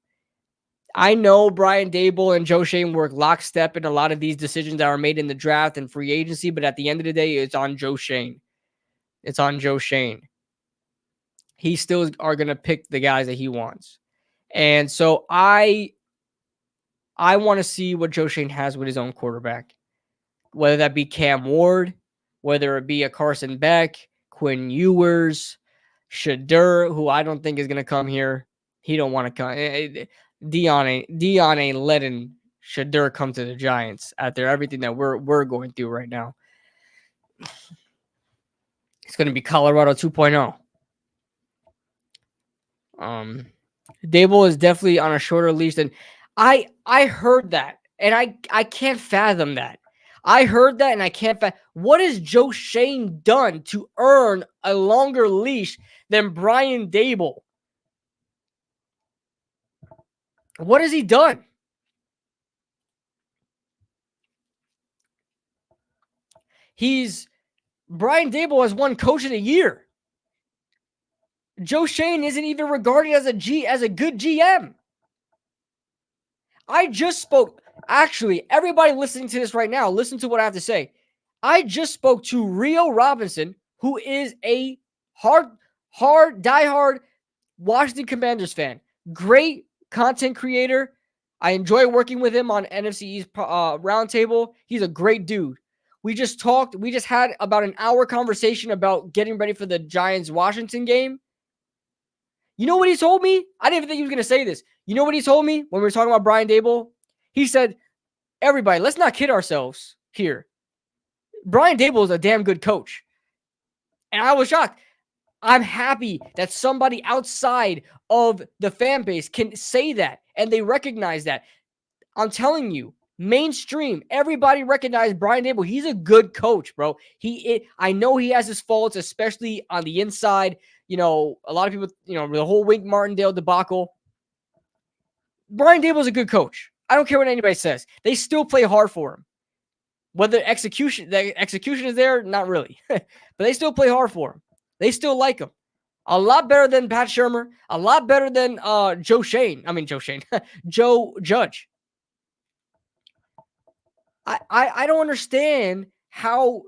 I know Brian Daboll and Joe Schoen work lockstep in a lot of these decisions that are made in the draft and free agency, but at the end of the day, it's on Joe Schoen. It's on Joe Schoen. He still are going to pick the guys that he wants. And so I want to see what Joe Schoen has with his own quarterback, whether that be Cam Ward, whether it be a Carson Beck, Quinn Ewers, Shadur, who I don't think is going to come here. He don't want to come. Dion ain't letting Shadur come to the Giants after everything that we're going through right now. It's going to be Colorado 2.0. Daboll is definitely on a shorter leash than I heard that, and I can't fathom that. I heard that, and I can't fathom. What has Joe Schoen done to earn a longer leash than Brian Daboll? What has he done? Brian Daboll has won Coach of the Year. Joe Schoen isn't even regarded as a good GM. I just spoke. Actually, everybody listening to this right now, listen to what I have to say. I just spoke to Rio Robinson, who is a diehard Washington Commanders fan. Great content creator. I enjoy working with him on NFC East RoundTable. He's a great dude. We just talked. We just had about an hour conversation about getting ready for the Giants-Washington game. You know what he told me? I didn't even think he was going to say this. You know what he told me when we were talking about Brian Daboll? He said, everybody, let's not kid ourselves here. Brian Daboll is a damn good coach. And I was shocked. I'm happy that somebody outside of the fan base can say that and they recognize that. I'm telling you, mainstream, everybody recognized Brian Daboll. He's a good coach, bro. I know he has his faults, especially on the inside. You know, a lot of people, the whole Wink Martindale debacle. Brian Daboll's a good coach. I don't care what anybody says. They still play hard for him. Whether the execution is there, not really. But they still play hard for him. They still like him. A lot better than Pat Shurmur. A lot better than Joe Judge. I don't understand how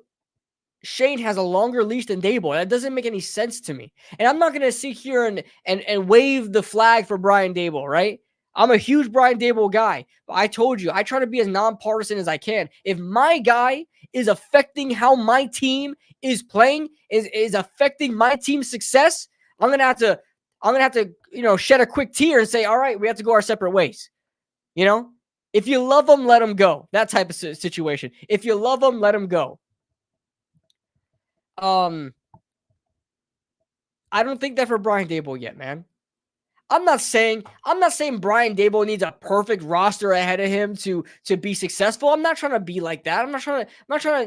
Schoen has a longer leash than Daboll. That doesn't make any sense to me. And I'm not going to sit here and wave the flag for Brian Daboll, right? I'm a huge Brian Daboll guy. But I told you, I try to be as nonpartisan as I can. If my guy is affecting how my team is playing, is affecting my team's success, I'm gonna have to, shed a quick tear and say, all right, we have to go our separate ways. If you love them, let them go. That type of situation. If you love them, let them go. I don't think that for Brian Daboll yet, man. I'm not saying Brian Daboll needs a perfect roster ahead of him to be successful. I'm not trying to be like that. I'm not trying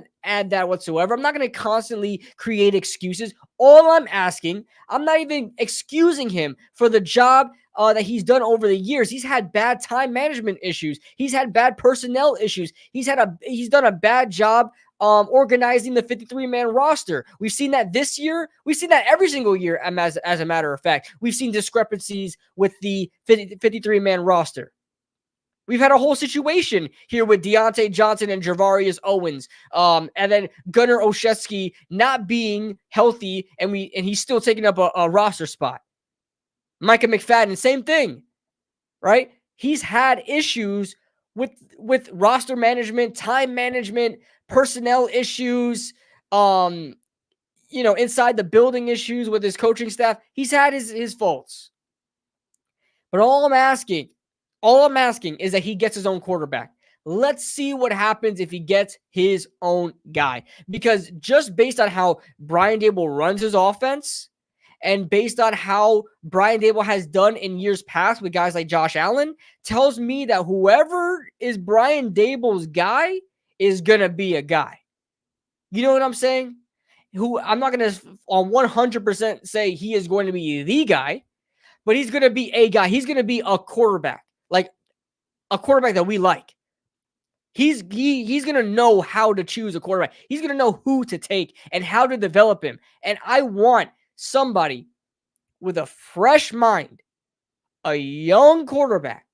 to add that whatsoever. I'm not going to constantly create excuses. All I'm asking, I'm not even excusing him for the job that he's done over the years. He's had bad time management issues. He's had bad personnel issues. He's done a bad job organizing the 53-man roster. We've seen that this year. We've seen that every single year, as a matter of fact. We've seen discrepancies with the 53-man roster. We've had a whole situation here with Deontay Johnson and Javarius Owens, and then Gunnar Olszewski not being healthy, and he's still taking up a roster spot. Micah McFadden, same thing, right? He's had issues with roster management, time management, personnel issues, inside the building issues with his coaching staff. He's had his faults. But all I'm asking is that he gets his own quarterback. Let's see what happens if he gets his own guy. Because just based on how Brian Daboll runs his offense, and based on how Brian Daboll has done in years past with guys like Josh Allen, tells me that whoever is Brian Daboll's guy is going to be a guy. You know what I'm saying? I'm not going to on 100% say he is going to be the guy, but he's going to be a guy. He's going to be a quarterback, like a quarterback that we like. He's going to know how to choose a quarterback. He's going to know who to take and how to develop him. And I want somebody with a fresh mind, a young quarterback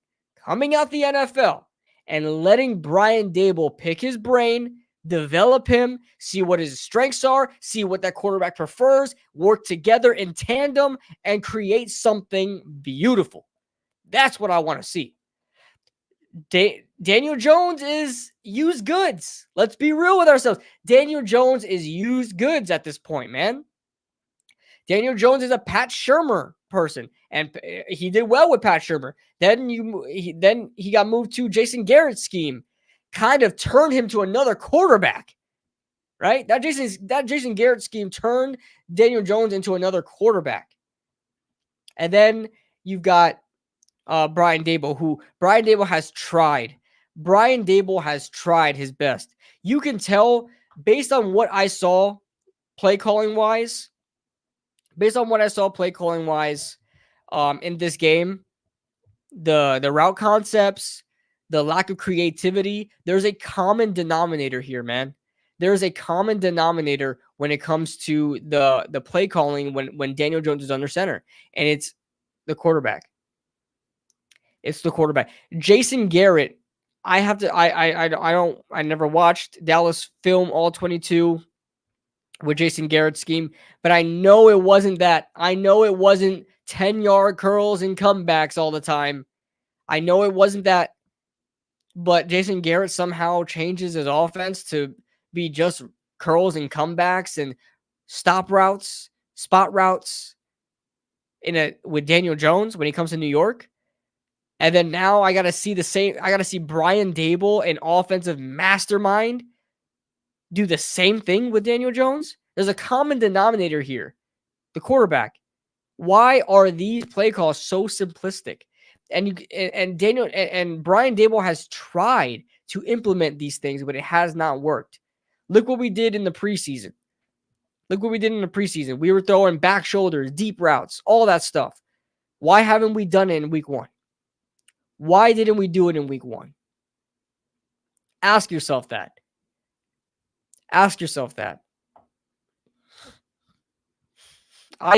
coming out the NFL and letting Brian Daboll pick his brain, develop him, see what his strengths are, see what that quarterback prefers, work together in tandem, and create something beautiful. That's what I want to see. Daniel Jones is used goods. Let's be real with ourselves. Daniel Jones is used goods at this point, man. Daniel Jones is a Pat Shurmur person, and he did well with Pat Shurmur. Then he got moved to Jason Garrett's scheme, kind of turned him to another quarterback, right? That Jason Garrett scheme turned Daniel Jones into another quarterback. And then you've got Brian Daboll, who Brian Daboll has tried. Brian Daboll has tried his best. You can tell based on what I saw play calling wise, in this game, the route concepts, the lack of creativity, there's a common denominator here, man. There's a common denominator when it comes to the play calling when Daniel Jones is under center, and it's the quarterback. It's the quarterback. Jason Garrett, I never watched Dallas film all 22 with Jason Garrett's scheme, but I know it wasn't that. I know it wasn't 10-yard curls and comebacks all the time. I know it wasn't that, but Jason Garrett somehow changes his offense to be just curls and comebacks and spot routes with Daniel Jones when he comes to New York. And then now I got to see Brian Daboll, an offensive mastermind, do the same thing with Daniel Jones. There's a common denominator here. The quarterback. Why are these play calls so simplistic? And Brian Daboll has tried to implement these things, but it has not worked. Look what we did in the preseason. We were throwing back shoulders, deep routes, all that stuff. Why haven't we done it in week 1? Why didn't we do it in week 1? Ask yourself that. I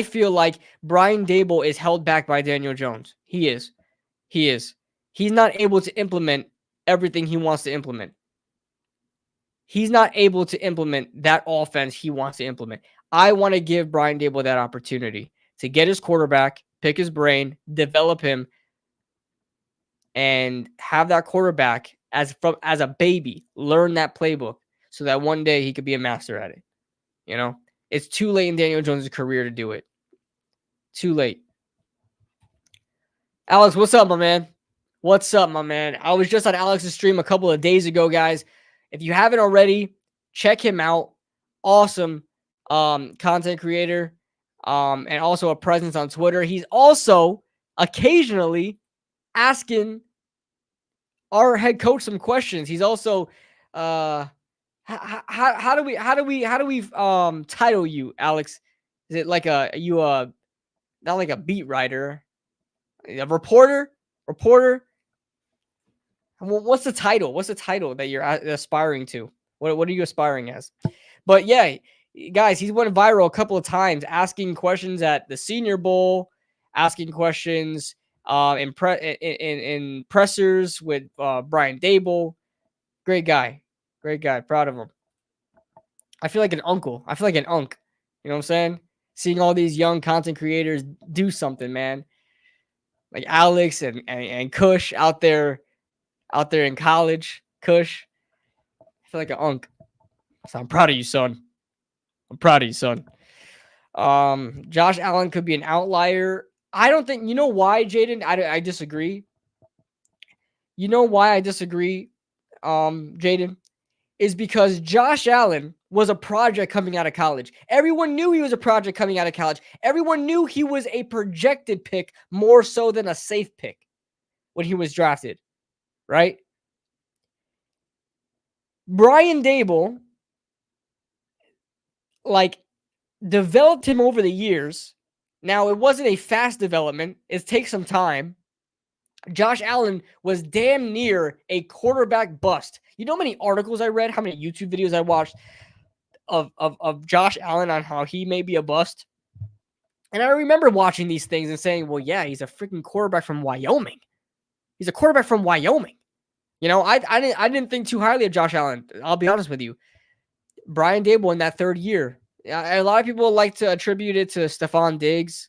feel like Brian Daboll is held back by Daniel Jones. He is. He's not able to implement everything he wants to implement. He's not able to implement that offense he wants to implement. I want to give Brian Daboll that opportunity to get his quarterback, pick his brain, develop him, and have that quarterback as a baby learn that playbook so that one day he could be a master at it. You know, it's too late in Daniel Jones' career to do it. Too late. Alex, what's up, my man? I was just on Alex's stream a couple of days ago, guys. If you haven't already, check him out. Awesome content creator, and also a presence on Twitter. He's also occasionally asking our head coach some questions. He's also how do we title you, Alex? Is it like a you not like a beat writer, a reporter? What's the title? What's the title that you're aspiring to? What are you aspiring as? But yeah, guys, he's went viral a couple of times asking questions at the Senior Bowl, asking questions in pressers with Brian Daboll. Great guy, great guy. Proud of him. I feel like an uncle. I feel like an unk. You know what I'm saying? Seeing all these young content creators do something, man. Like Alex and Kush out there in college. Kush, I feel like an unk. So I'm proud of you, son. I'm proud of you, son. Josh Allen could be an outlier. I don't think, you know why, Jaden? I disagree. You know why I disagree, Jaden? Is because Josh Allen was a project coming out of college. Everyone knew he was a project coming out of college. Everyone knew he was a projected pick more so than a safe pick when he was drafted, right? Brian Daboll, like, developed him over the years. Now, it wasn't a fast development. It takes some time. Josh Allen was damn near a quarterback bust. You know how many articles I read, how many YouTube videos I watched of Josh Allen on how he may be a bust? And I remember watching these things and saying, well, yeah, he's a freaking quarterback from Wyoming. He's a quarterback from Wyoming. You know, I didn't think too highly of Josh Allen. I'll be honest with you. Brian Daboll in that third year. A lot of people like to attribute it to Stephon Diggs.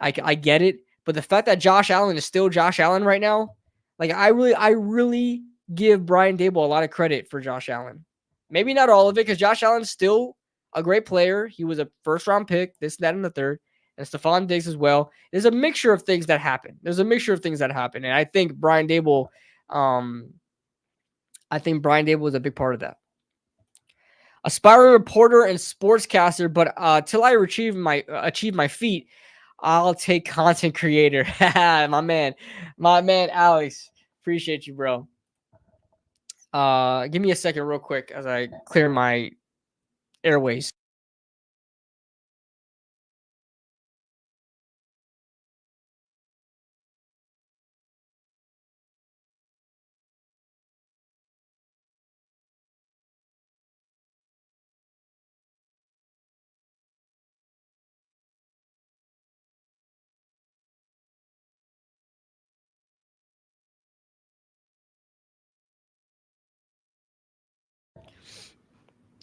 I get it. But the fact that Josh Allen is still Josh Allen right now, like I really give Brian Daboll a lot of credit for Josh Allen. Maybe not all of it, because Josh Allen's still a great player. He was a first round pick, this, that, and the third. And Stephon Diggs as well. There's a mixture of things that happen. And I think Brian Daboll, is a big part of that. Aspiring reporter and sportscaster, but till I achieve my feat, I'll take content creator. my man Alex. Appreciate you, bro. Give me a second real quick as I clear my airways.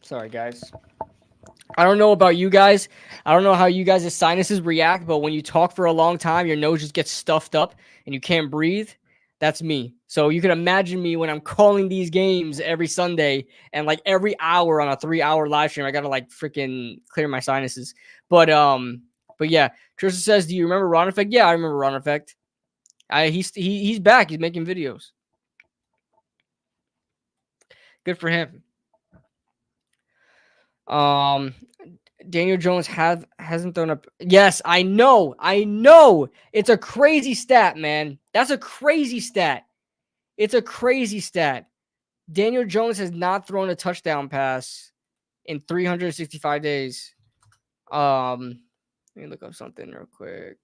Sorry, guys. I don't know about you guys. I don't know how you guys' sinuses react, but when you talk for a long time, your nose just gets stuffed up and you can't breathe. That's me. So you can imagine me when I'm calling these games every Sunday and like every hour on a 3-hour live stream. I gotta like freaking clear my sinuses. But yeah, Tristan says, "Do you remember Ron Effect?" Yeah, I remember Ron Effect. He's back. He's making videos. Good for him. Daniel Jones hasn't thrown up. Yes, I know. It's a crazy stat, man. That's a crazy stat. It's a crazy stat. Daniel Jones has not thrown a touchdown pass in 365 days. Let me look up something real quick.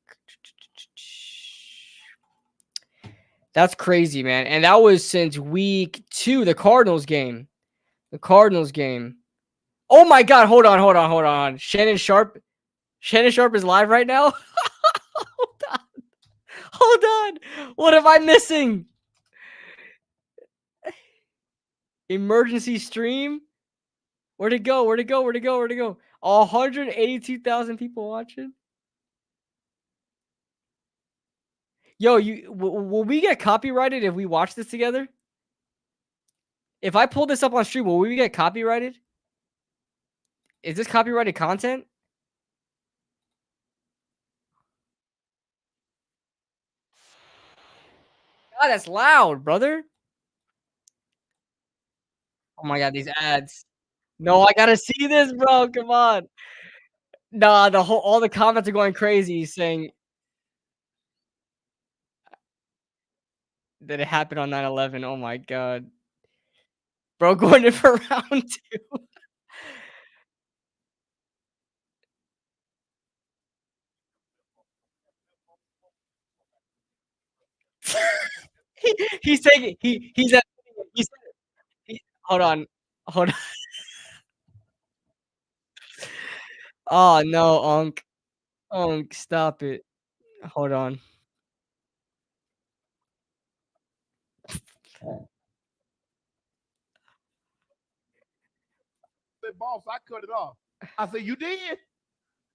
That's crazy, man. And that was since week 2, the Cardinals game. Oh my God! Hold on. Shannon Sharp is live right now. Hold on. What am I missing? Emergency stream? Where'd it go? 182,000 people watching. Yo, will we get copyrighted if we watch this together? If I pull this up on stream, will we get copyrighted? Is this copyrighted content? God, that's loud, brother. Oh my God, these ads. No, I gotta see this, bro. Come on. Nah, all the comments are going crazy saying that it happened on 9/11. Oh my god. Bro, going in for round 2. He's taking he's hold on. Hold on. Oh, no, Unc. Unc, stop it. Hold on. Said, boss, I cut it off. I said, you did?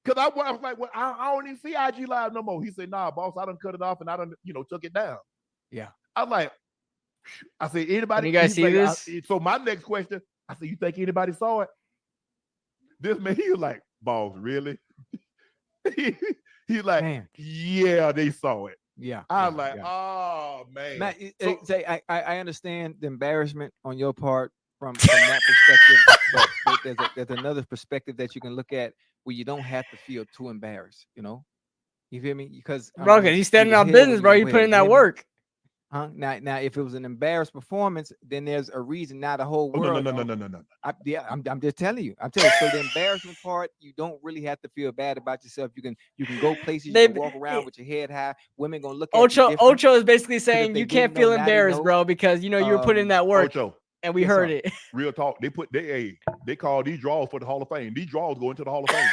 Because I was like, well, I don't even see IG Live no more. He said, nah, boss, I done cut it off and I done, took it down. Yeah. I'm like, I said, Can anybody? you guys see Like, this? so my next question, I said, you think anybody saw it? This man, he was like, boss, really? He's like, Man. yeah, they saw it. Yeah. I was yeah, like, yeah. oh man. Matt, So- I understand the embarrassment on your part from that perspective, but there's another perspective that you can look at where you don't have to feel too embarrassed. You feel me? Because Bro, mean, because he's you standing was on hell when business, you bro. was You put well. in You that hear me? work. Huh? Now, if it was an embarrassed performance, then there's a reason. Now the whole oh, no, world. no, no, no, no, no, no. Yeah, I'm just telling you. I'm telling you. So the embarrassment part, you don't really have to feel bad about yourself. You can go places. You They can walk around with your head high. Women gonna look at you Ocho different. Ocho is basically Because if saying they you didn't can't know, feel now they embarrassed, know. bro, because you were putting in that work Ocho, and we Yes, heard sir. it. real talk. They call these draws for the Hall of Fame. These draws go into the Hall of Fame.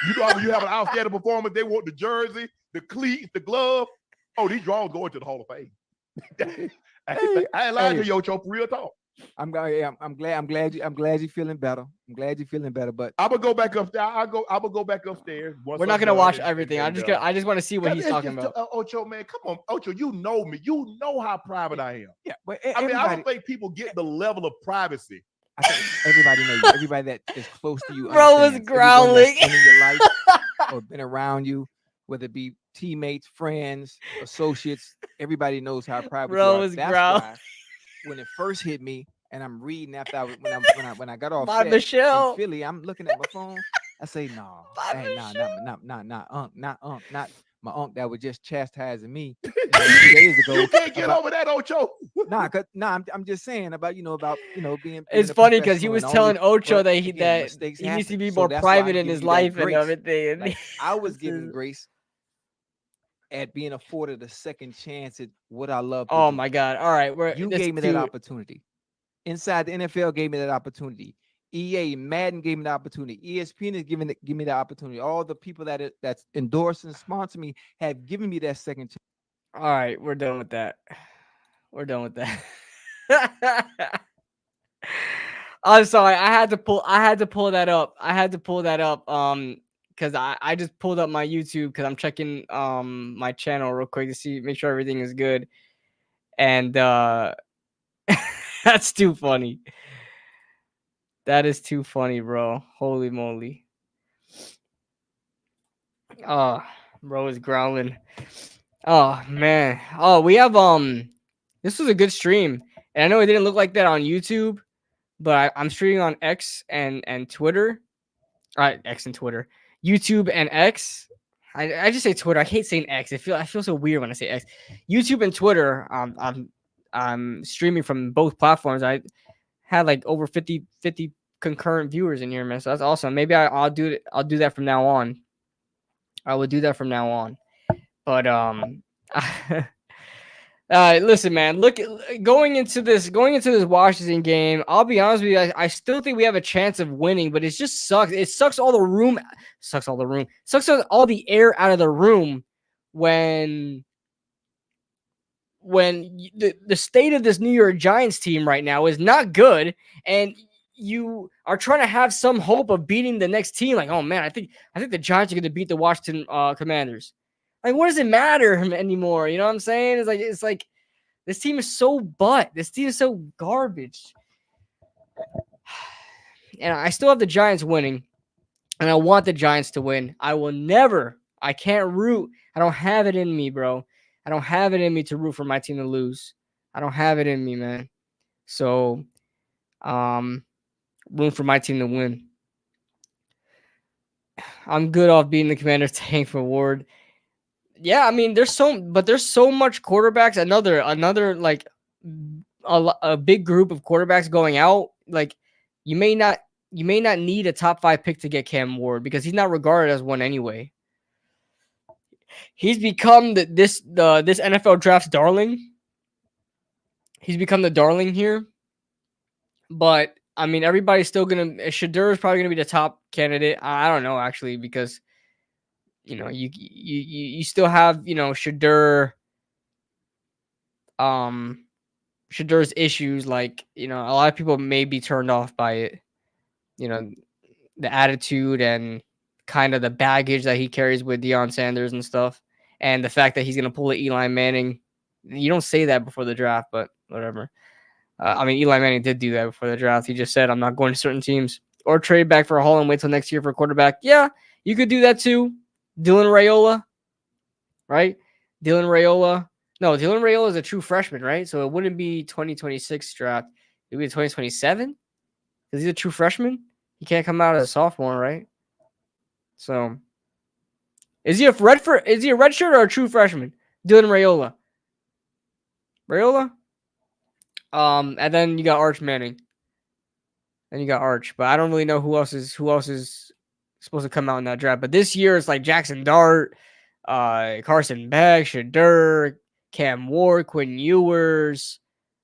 You know, when you have an outstanding performance, they want the jersey, the cleats, the glove. Oh, these draws go into the Hall of Fame. I ain't lying to you, Ocho, for real talk. I'm glad you're feeling better. I'm glad you're feeling better. But I'm gonna go back upstairs. I'm gonna go back upstairs. We're not gonna watch everything. I just want to see what he's talking about. Ocho, man, come on, Ocho. You know me. You know how private I am. yeah, but I mean, I everybody, don't think people get the level of privacy. I think everybody knows you. Everybody that is close to you Bro was understands. growling. Everyone that's been in your life or been around you, whether it be teammates, friends, associates, everybody knows how private you Bro are. was That's growling. why when it first hit me, and I'm reading after when I got off My set in Michelle. Philly, I'm looking at my phone. I say, no, My hey, Michelle. not my unc that was just chastising me 2 days ago. You can't get about, over that, Ocho. I'm just saying about being It's a funny because he professional was and all telling this, Ocho but that again, mistakes he needs to happen. be So more that's why private I'm in giving his you that life and grace. everything. Like I was This given is- grace at being afforded a second chance at what I love to Oh do. my god! All right, You gave me that opportunity. Inside the NFL gave me that opportunity. EA, Madden gave me the opportunity. ESPN is give me the opportunity. All the people that's endorse and sponsor me have given me that second chance. All right, we're done with that. We're done with that. I'm sorry. I had to pull that up. I had to pull that up. Because I just pulled up my YouTube because I'm checking my channel real quick to make sure everything is good. And that's too funny. That is too funny, bro. Holy moly. Oh, bro is growling. Oh man. Oh, we have this was a good stream. And I know it didn't look like that on YouTube, but I'm streaming on X and Twitter. X and Twitter. YouTube and X. I just say Twitter. I hate saying X. I feel so weird when I say X. YouTube and Twitter. I'm streaming from both platforms. I had like over 50 concurrent viewers in here, man. So that's awesome. Maybe I'll do that from now on. I will do that from now on. But listen, man. Look, going into this Washington game. I'll be honest with you. I still think we have a chance of winning, but it just sucks. It sucks all the room. Sucks all the room. Sucks all the air out of the room when the state of this New York Giants team right now is not good, and you are trying to have some hope of beating the next team. Like, oh man, I think the Giants are going to beat the Washington Commanders. Like, what does it matter anymore? You know what I'm saying? It's like this team is so butt. This team is so garbage. And I still have the Giants winning, and I want the Giants to win. I will never. I can't root. I don't have it in me, bro. I don't have it in me to root for my team to lose. I don't have it in me, man. So, room for my team to win. I'm good off beating the Commanders tank for Ward. Yeah, I mean, there's so much quarterbacks. Another like a big group of quarterbacks going out. Like you may not need a top 5 pick to get Cam Ward because he's not regarded as one anyway. He's become this NFL draft's darling. He's become the darling here. But I mean, everybody's still gonna. Shedeur is probably gonna be the top candidate. I don't know actually because you still have Shedeur. Shadeur's issues, like a lot of people may be turned off by it. The attitude and kind of the baggage that he carries with Deion Sanders and stuff, and the fact that he's gonna pull a Eli Manning. You don't say that before the draft, but whatever. I mean, Eli Manning did do that before the draft. He just said, "I'm not going to certain teams or trade back for a haul and wait till next year for a quarterback." Yeah, you could do that too. Dylan Raiola, right? Dylan Raiola. No, Dylan Raiola is a true freshman, right? So it wouldn't be 2026 draft. It would be 2027 because he's a true freshman. He can't come out as a sophomore, right? So is he a redshirt or a true freshman? Dylan Raiola. And then you got Arch Manning. And you got Arch, but I don't really know who else is supposed to come out in that draft. But this year it's like Jackson Dart, Carson Beck, Shedeur, Cam Ward, Quinn Ewers.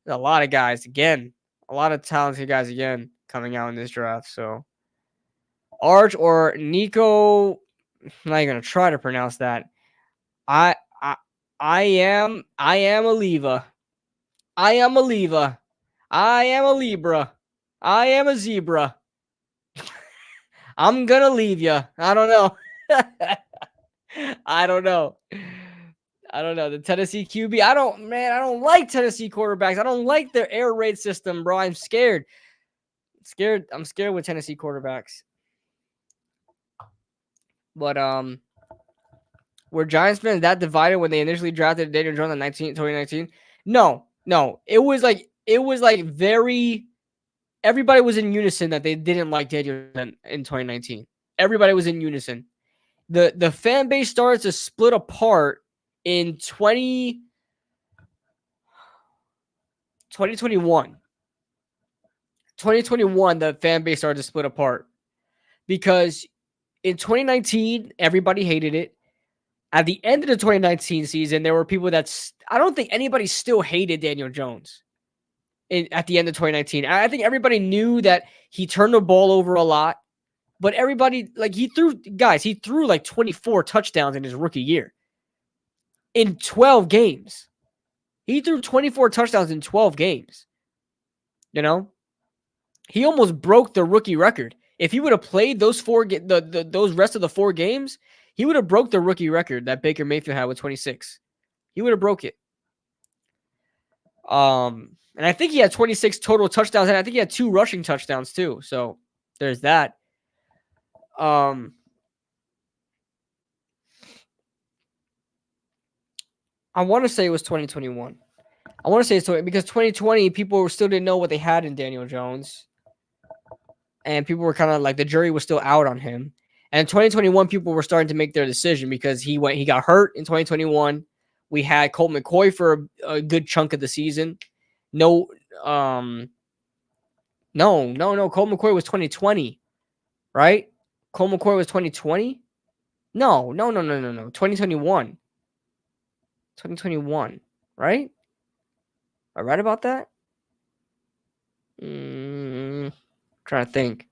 There's a lot of guys again. A lot of talented guys again coming out in this draft. So Arch or Nico, I'm not even gonna try to pronounce that. I am a Leva. I am a Leva. I am a Libra. I am a zebra. I'm gonna leave you. I don't know. I don't know. The Tennessee QB. I don't like Tennessee quarterbacks. I don't like their air raid system, bro. I'm scared. I'm scared with Tennessee quarterbacks. But were Giants fans that divided when they initially drafted Daniel Jones in 2019? No. It was like very. Everybody was in unison that they didn't like Daniel in 2019. Everybody was in unison. The fan base started to split apart in 2021. 2021, the fan base started to split apart because in 2019, everybody hated it. At the end of the 2019 season, there were people I don't think anybody still hated Daniel Jones. At the end of 2019. I think everybody knew that he turned the ball over a lot, but everybody, like, he threw like 24 touchdowns in his rookie year. In 12 games. He threw 24 touchdowns in 12 games. He almost broke the rookie record. If he would have played those those rest of the 4 games, he would have broke the rookie record that Baker Mayfield had with 26. He would have broke it. And I think he had 26 total touchdowns, and I think he had 2 rushing touchdowns too. So there's that. I want to say it was 2021. I want to say it's because 2020 people still didn't know what they had in Daniel Jones, and people were kind of like the jury was still out on him. And 2021 people were starting to make their decision because he got hurt in 2021. We had Colt McCoy for a good chunk of the season. Colt McCoy was 2020, right? Colt McCoy was 2020? No. 2021. 2021, right? Am I right about that? Trying to think.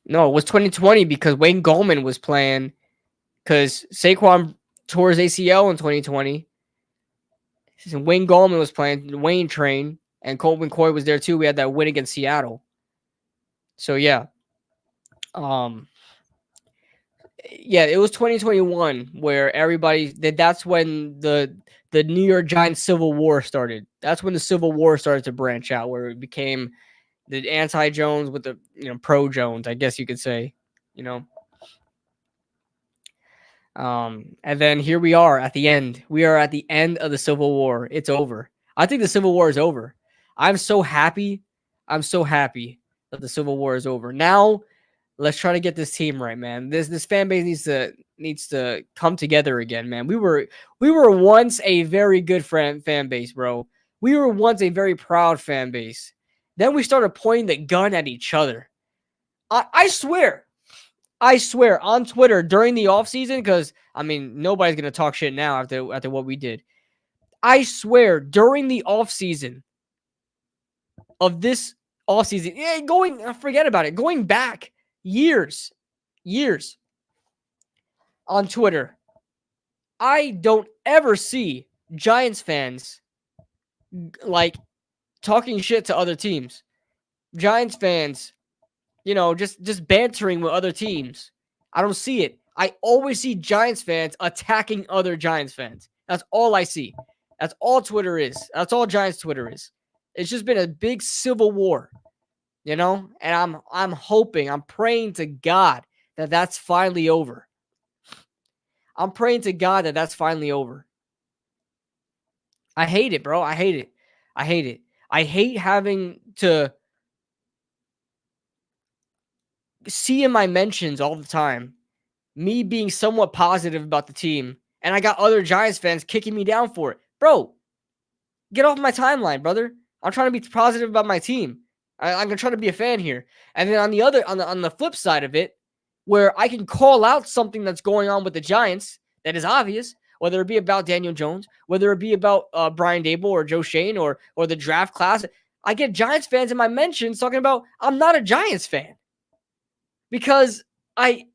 No, it was 2020 because Wayne Gallman was playing because Saquon tore his ACL in 2020. And Wayne Gallman was playing the Wayne train, and Colt McCoy was there too. We had that win against Seattle. So yeah. It was 2021 where that's when the New York Giants Civil War started. That's when the Civil War started to branch out, where it became the anti-Jones with the pro-Jones, I guess you could say. And then here we are at the end. We are at the end of the Civil War. It's over. I think the Civil War is over. I'm so happy that the Civil War is over. Now, let's try to get this team right, man. This fan base needs to needs to come together again, man. We were once a very good fan base, bro. We were once a very proud fan base. Then we started pointing the gun at each other. I swear on Twitter during the offseason, because I mean nobody's gonna talk shit now after what we did. I swear during the offseason of this offseason, forget about it. Going back years on Twitter, I don't ever see Giants fans like talking shit to other teams. Giants fans, just bantering with other teams. I don't see it. I always see Giants fans attacking other Giants fans. That's all I see. That's all Twitter is. That's all Giants Twitter is. It's just been a big civil war, and I'm hoping, I'm praying to God that that's finally over. I'm praying to God that that's finally over. I hate it, bro. I hate it. I hate having to see in my mentions all the time me being somewhat positive about the team, and I got other Giants fans kicking me down for it. Bro, get off my timeline, brother. I'm trying to be positive about my team. I'm trying to be a fan here. And then on the flip side of it, where I can call out something that's going on with the Giants that is obvious, whether it be about Daniel Jones, whether it be about Brian Daboll or Joe Schoen or the draft class, I get Giants fans in my mentions talking about I'm not a Giants fan because I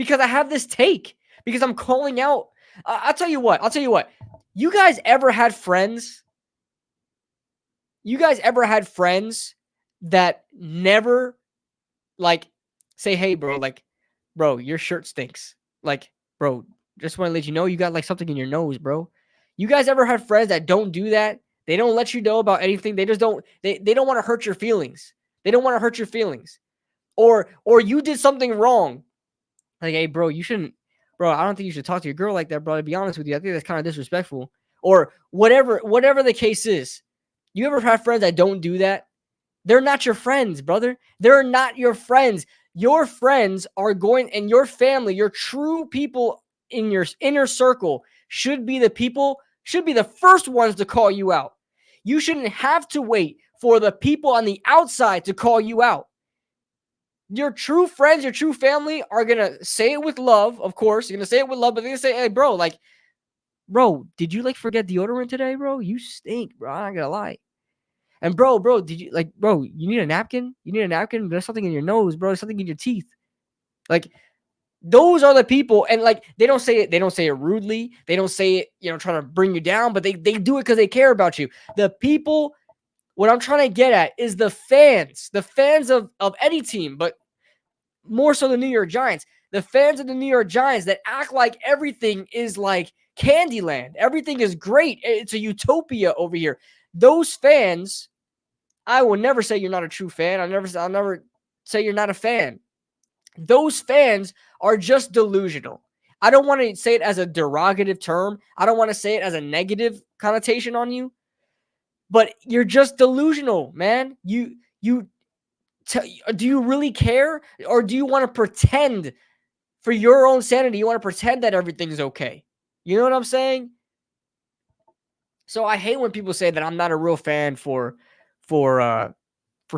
have this take, because I'm calling out. I'll tell you what. You guys ever had friends? That never say, hey, bro, your shirt stinks. Bro, just want to let you know you got something in your nose, bro. You guys ever had friends that don't do that? They don't let you know about anything. They just don't, they don't want to hurt your feelings. Or you did something wrong. Hey, bro, you shouldn't, bro, I don't think you should talk to your girl like that, bro. To be honest with you, I think that's kind of disrespectful. Or whatever the case is. You ever have friends that don't do that? They're not your friends, brother. They're not your friends. Your friends are going, and your family, your true people in your inner circle should be the first ones to call you out. You shouldn't have to wait for the people on the outside to call you out. Your true friends, your true family are going to say it with love, of course. You're going to say it with love, but they're going to say, hey, bro, bro, did you forget deodorant today, bro? You stink, bro. I'm not going to lie. And bro, did you bro, you need a napkin? There's something in your nose, bro. There's something in your teeth. Those are the people. And they don't say it rudely. They don't say it, trying to bring you down, but they do it because they care about you. The people, what I'm trying to get at is the fans of any team, but more so the New York Giants. The fans of the New York Giants that act like everything is Candyland. Everything is great. It's a utopia over here. Those fans, I will never say you're not a true fan. I'll never say you're not a fan. Those fans are just delusional. I don't want to say it as a derogative term. I don't want to say it as a negative connotation on you. But you're just delusional, man. Do you really care? Or do you want to pretend for your own sanity? You want to pretend that everything's okay. You know what I'm saying? So I hate when people say that I'm not a real fan for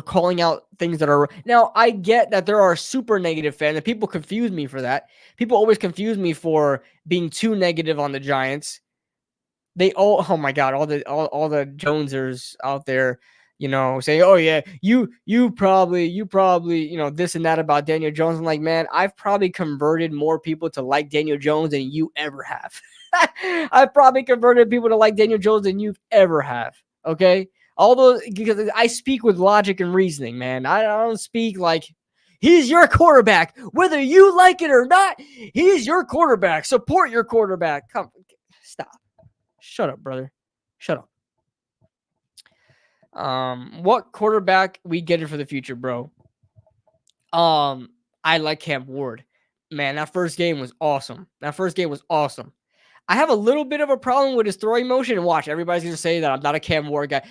calling out things that are. Now, I get that there are super negative fans, and people confuse me for that. People always confuse me for being too negative on the Giants. They all, oh my God, all the Jonesers out there, say, oh yeah, you probably, this and that about Daniel Jones. I'm like, man, I've probably converted more people to like Daniel Jones than you ever have. I've probably converted people to like Daniel Jones than you've ever have. Okay. Because I speak with logic and reasoning, man. I don't speak he's your quarterback, whether you like it or not. He's your quarterback. Support your quarterback. Come, stop. Shut up, brother. Shut up. What quarterback we get it for the future, bro? I like Cam Ward. Man, that first game was awesome. I have a little bit of a problem with his throwing motion. And watch, everybody's going to say that I'm not a Cam Ward guy.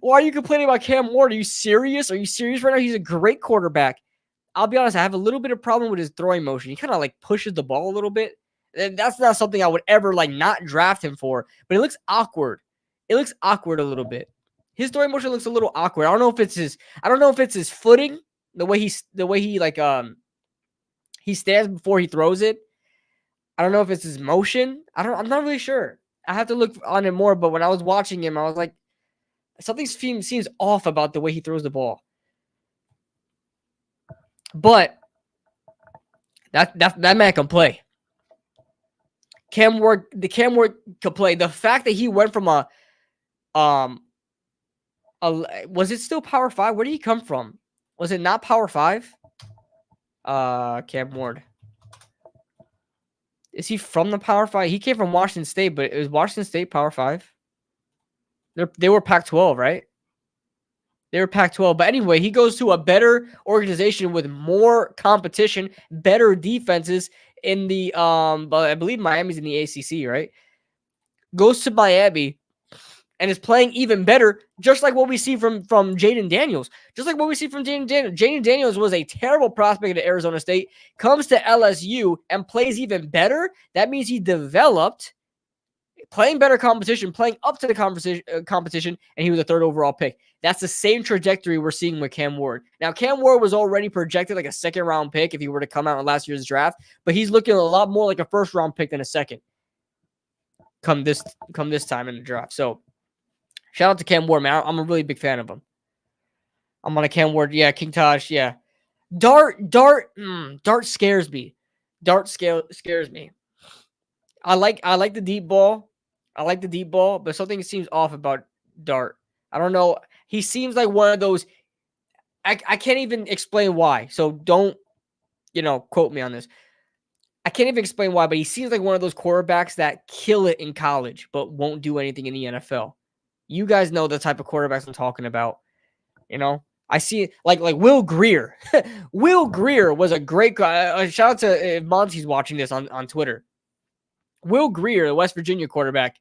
Why are you complaining about Cam Ward? Are you serious? Right now? He's a great quarterback. I'll be honest, I have a little bit of problem with his throwing motion. He kind of like pushes the ball a little bit. And that's not something I would ever like not draft him for, but it looks awkward. It looks awkward a little bit. His throwing motion looks a little awkward. I don't know if it's his footing, the way he like he stands before he throws it. I don't know if it's his motion. I'm not really sure. I have to look on it more, but when I was watching him, I was like, something seems off about the way he throws the ball. But that man can play. Cam Ward can play. The fact that he went from was it still Power 5? Where did he come from? Was it not Power 5? Cam Ward. Is he from the Power 5? He came from Washington State, but it was Washington State Power 5. They were Pac-12, right? They were Pac-12. But anyway, he goes to a better organization with more competition, better defenses in the but I believe Miami's in the ACC, right? Goes to Miami and is playing even better, just like what we see from Jaden Daniels. Just like what we see from Jaden Daniels. Jaden Daniels was a terrible prospect at Arizona State, comes to LSU and plays even better. That means he developed, playing better competition, playing up to the competition, and he was a 3rd overall pick. That's the same trajectory we're seeing with Cam Ward. Now, Cam Ward was already projected like a 2nd-round pick if he were to come out in last year's draft, but he's looking a lot more like a 1st-round pick than a 2nd come this time in the draft. So, shout out to Cam Ward, man. I'm a really big fan of him. I'm on a Cam Ward. Yeah, King Taj. Yeah. Dart scares me. Dart scares me. I like the deep ball. But something seems off about Dart. I don't know. He seems like one of those. I can't even explain why. So don't, quote me on this. I can't even explain why, but he seems like one of those quarterbacks that kill it in college, but won't do anything in the NFL. You guys know the type of quarterbacks I'm talking about. I see like Will Grier. Will Grier was a great guy. Shout out to if Monty's watching this on Twitter. Will Grier, the West Virginia quarterback,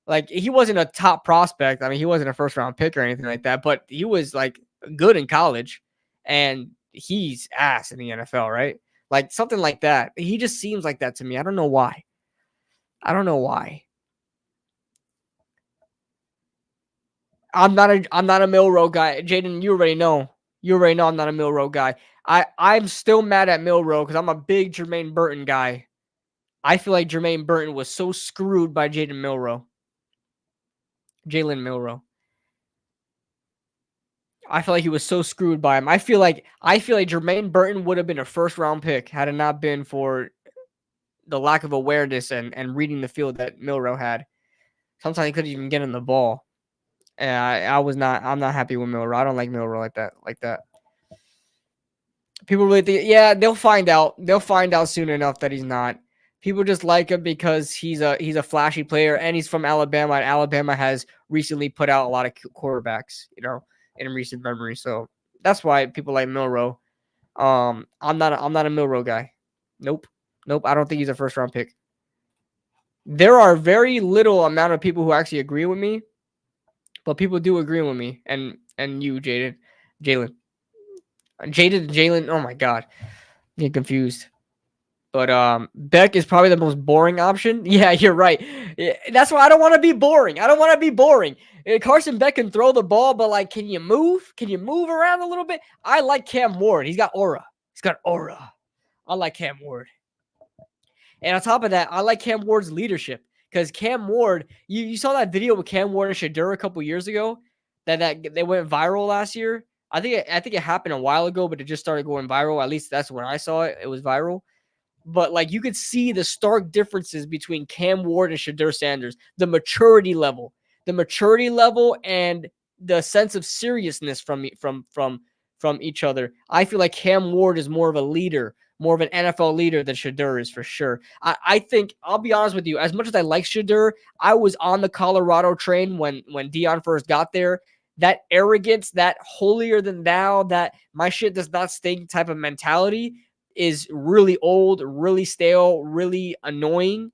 like he wasn't a top prospect. I mean, he wasn't a 1st-round pick or anything like that, but he was like good in college, and he's ass in the NFL, right? Like something like that. He just seems like that to me. I don't know why. I'm not a Milroe guy. Jaden, you already know. I'm not a Milroe guy. I'm still mad at Milroe because I'm a big Jermaine Burton guy. I feel like Jermaine Burton was so screwed by Jalen Milroe. I feel like he was so screwed by him. I feel like Jermaine Burton would have been a 1st-round pick had it not been for the lack of awareness and reading the field that Milroe had. Sometimes he couldn't even get in the ball. And I'm not happy with Milroe. I don't like Milroe like that. People really think, yeah, they'll find out. They'll find out soon enough that he's not. People just like him because he's a flashy player and he's from Alabama. And Alabama has recently put out a lot of quarterbacks, in recent memory. So that's why people like Milroe. I'm not a Milroe guy. Nope. I don't think he's a 1st-round pick. There are very little amount of people who actually agree with me, but people do agree with me. And you, Jalen. Oh my God, I get confused. But Beck is probably the most boring option. Yeah, you're right. Yeah, that's why I don't want to be boring. Carson Beck can throw the ball, but like, can you move? Can you move around a little bit? I like Cam Ward. He's got aura. I like Cam Ward. And on top of that, I like Cam Ward's leadership because Cam Ward, you saw that video with Cam Ward and Shedeur a couple years ago that they went viral last year. I think it happened a while ago, but it just started going viral. At least that's when I saw it. It was viral. But like you could see the stark differences between Cam Ward and Shedeur Sanders, the maturity level and the sense of seriousness from each other. I feel like Cam Ward is more of a leader, more of an NFL leader than Shedeur is for sure. I think, I'll be honest with you, as much as I like Shedeur, I was on the Colorado train when Deion first got there. That arrogance, that holier than thou, that my shit does not stink type of mentality is really old, really stale, really annoying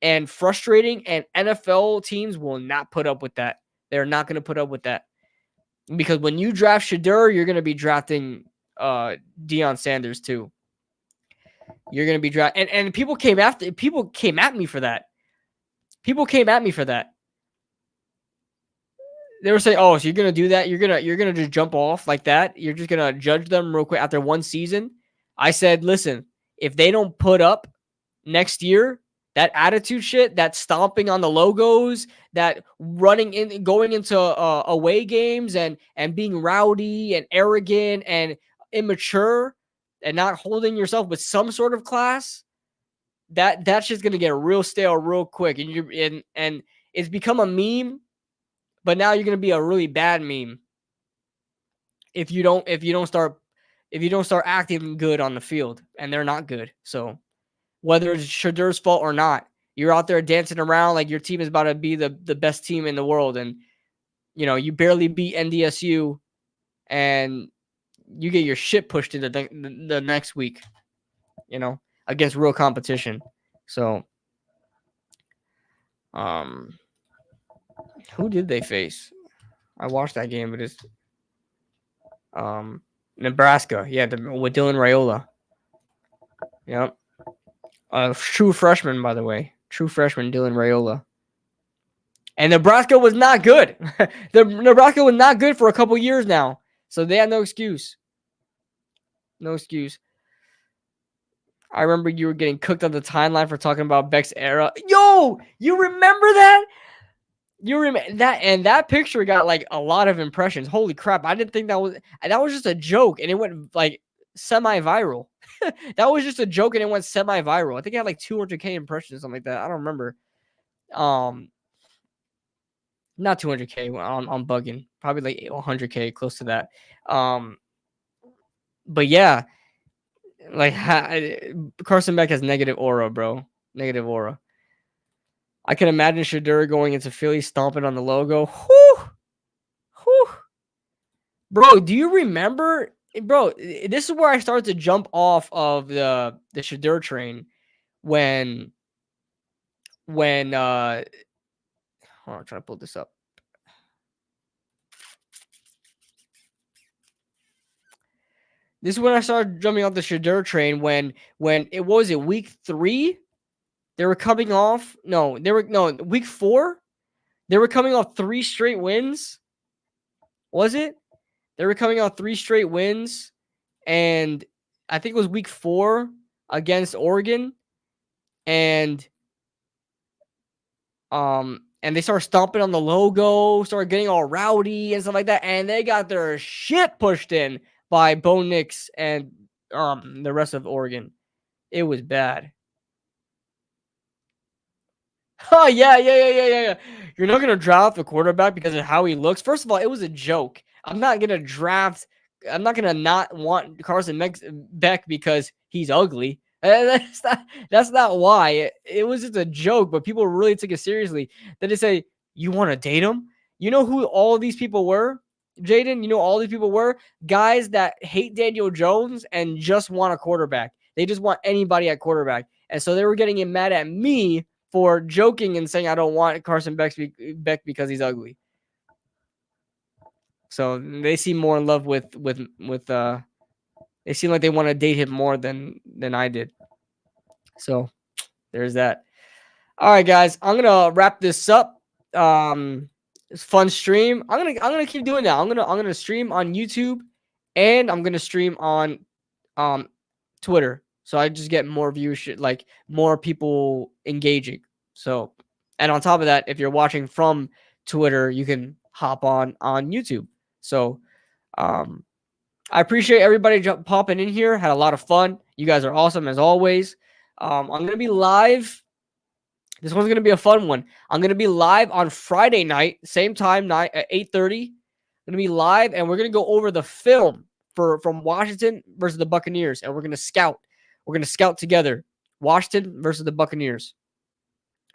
and frustrating. And NFL teams will not put up with that. They're not going to put up with that. Because when you draft Shedeur, you're going to be drafting Deion Sanders too. You're gonna be drafted, and people came at me for that. People came at me for that. They were saying, "Oh, so you're gonna do that? You're gonna just jump off like that? You're just gonna judge them real quick after one season?" I said, "Listen, if they don't put up next year, that attitude shit, that stomping on the logos, that running in, going into away games and being rowdy and arrogant and immature and not holding yourself with some sort of class, that's just gonna get real stale real quick, and and it's become a meme." But now you're gonna be a really bad meme if you don't start acting good on the field, and they're not good. So whether it's Shadur's fault or not, you're out there dancing around like your team is about to be the best team in the world, and you barely beat NDSU, and you get your shit pushed into the next week, against real competition. So, who did they face? I watched that game, but it's Nebraska. Yeah, with Dylan Raiola. Yep. True freshman, by the way. True freshman Dylan Raiola. And Nebraska was not good. Nebraska was not good for a couple years now. So they had no excuse. No excuse. I remember you were getting cooked on the timeline for talking about Beck's era. Yo, you remember that? You remember that, and that picture got like a lot of impressions. Holy crap! I didn't think that was just a joke, and it went like semi-viral. That was just a joke, and it went semi-viral. I think it had like 200K impressions, something like that. I don't remember. Not 200K. I'm bugging. Probably like 100K, close to that. But yeah, like Carson Beck has negative aura, bro. Negative aura. I can imagine Shadur going into Philly, stomping on the logo. Whew. Whew. Bro, do you remember? Bro, this is where I started to jump off of the Shadur train when hold on, I'm trying to pull this up. This is when I started jumping off the Shadur train when it was week 3. They were coming off. Week 4. They were coming off 3 straight wins. Was it? They were coming off 3 straight wins, and I think it was week 4 against Oregon, and they started stomping on the logo, started getting all rowdy and stuff like that, and they got their shit pushed in by Bo Nix and the rest of Oregon. It was bad. Oh, yeah. You're not going to draft a quarterback because of how he looks. First of all, it was a joke. I'm not going to not want Carson Beck because he's ugly. That's not why. It was just a joke, but people really took it seriously. Then they say, you want to date him? You know who all these people were? Jaden, all these people were? Guys that hate Daniel Jones and just want a quarterback. They just want anybody at quarterback. And so they were getting mad at me for joking and saying I don't want Carson Beck because he's ugly. So they seem more in love with they seem like they want to date him more than I did. So there's that. All right, guys, I'm gonna wrap this up. It's a fun stream. I'm gonna keep doing that. I'm gonna stream on YouTube, and I'm gonna stream on Twitter. So I just get more viewership, like more people engaging. So, and on top of that, if you're watching from Twitter, you can hop on YouTube. So, I appreciate everybody popping in here. Had a lot of fun. You guys are awesome as always. I'm going to be live. This one's going to be a fun one. I'm going to be live on Friday night, same time, at 8:30. I'm going to be live, and we're going to go over the film from Washington versus the Buccaneers, and we're going to scout. We're going to scout together. Washington versus the Buccaneers.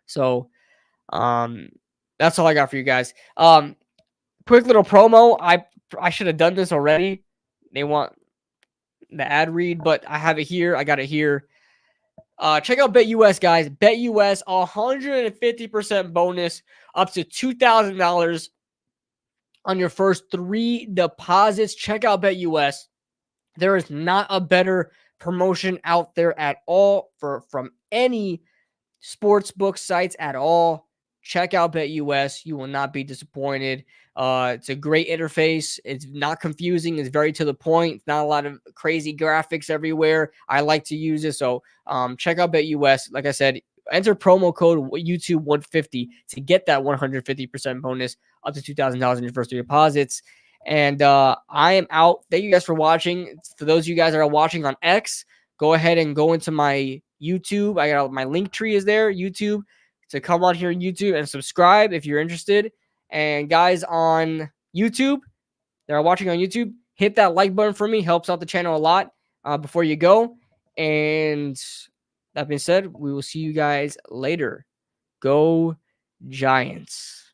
So, that's all I got for you guys. Quick little promo. I should have done this already. They want the ad read, but I have it here. I got it here. Check out BetUS, guys. BetUS, 150% bonus, up to $2,000 on your first 3 deposits. Check out BetUS. There is not a better promotion out there at all from any sports book sites at all. Check out BetUS. You will not be disappointed. It's a great interface. It's not confusing. It's very to the point. It's not a lot of crazy graphics everywhere. I like to use it. So check out BetUS. Like I said, enter promo code YouTube150 to get that 150% bonus up to $2,000 in your first 3 deposits. And I am out. Thank you guys for watching. For those of you guys that are watching on X, go ahead and go into my YouTube. I got my link tree is there, YouTube, to come on here on YouTube and subscribe if you're interested. And guys on YouTube that are watching on YouTube, hit that like button for me. Helps out the channel a lot before you go. And that being said, we will see you guys later. Go Giants.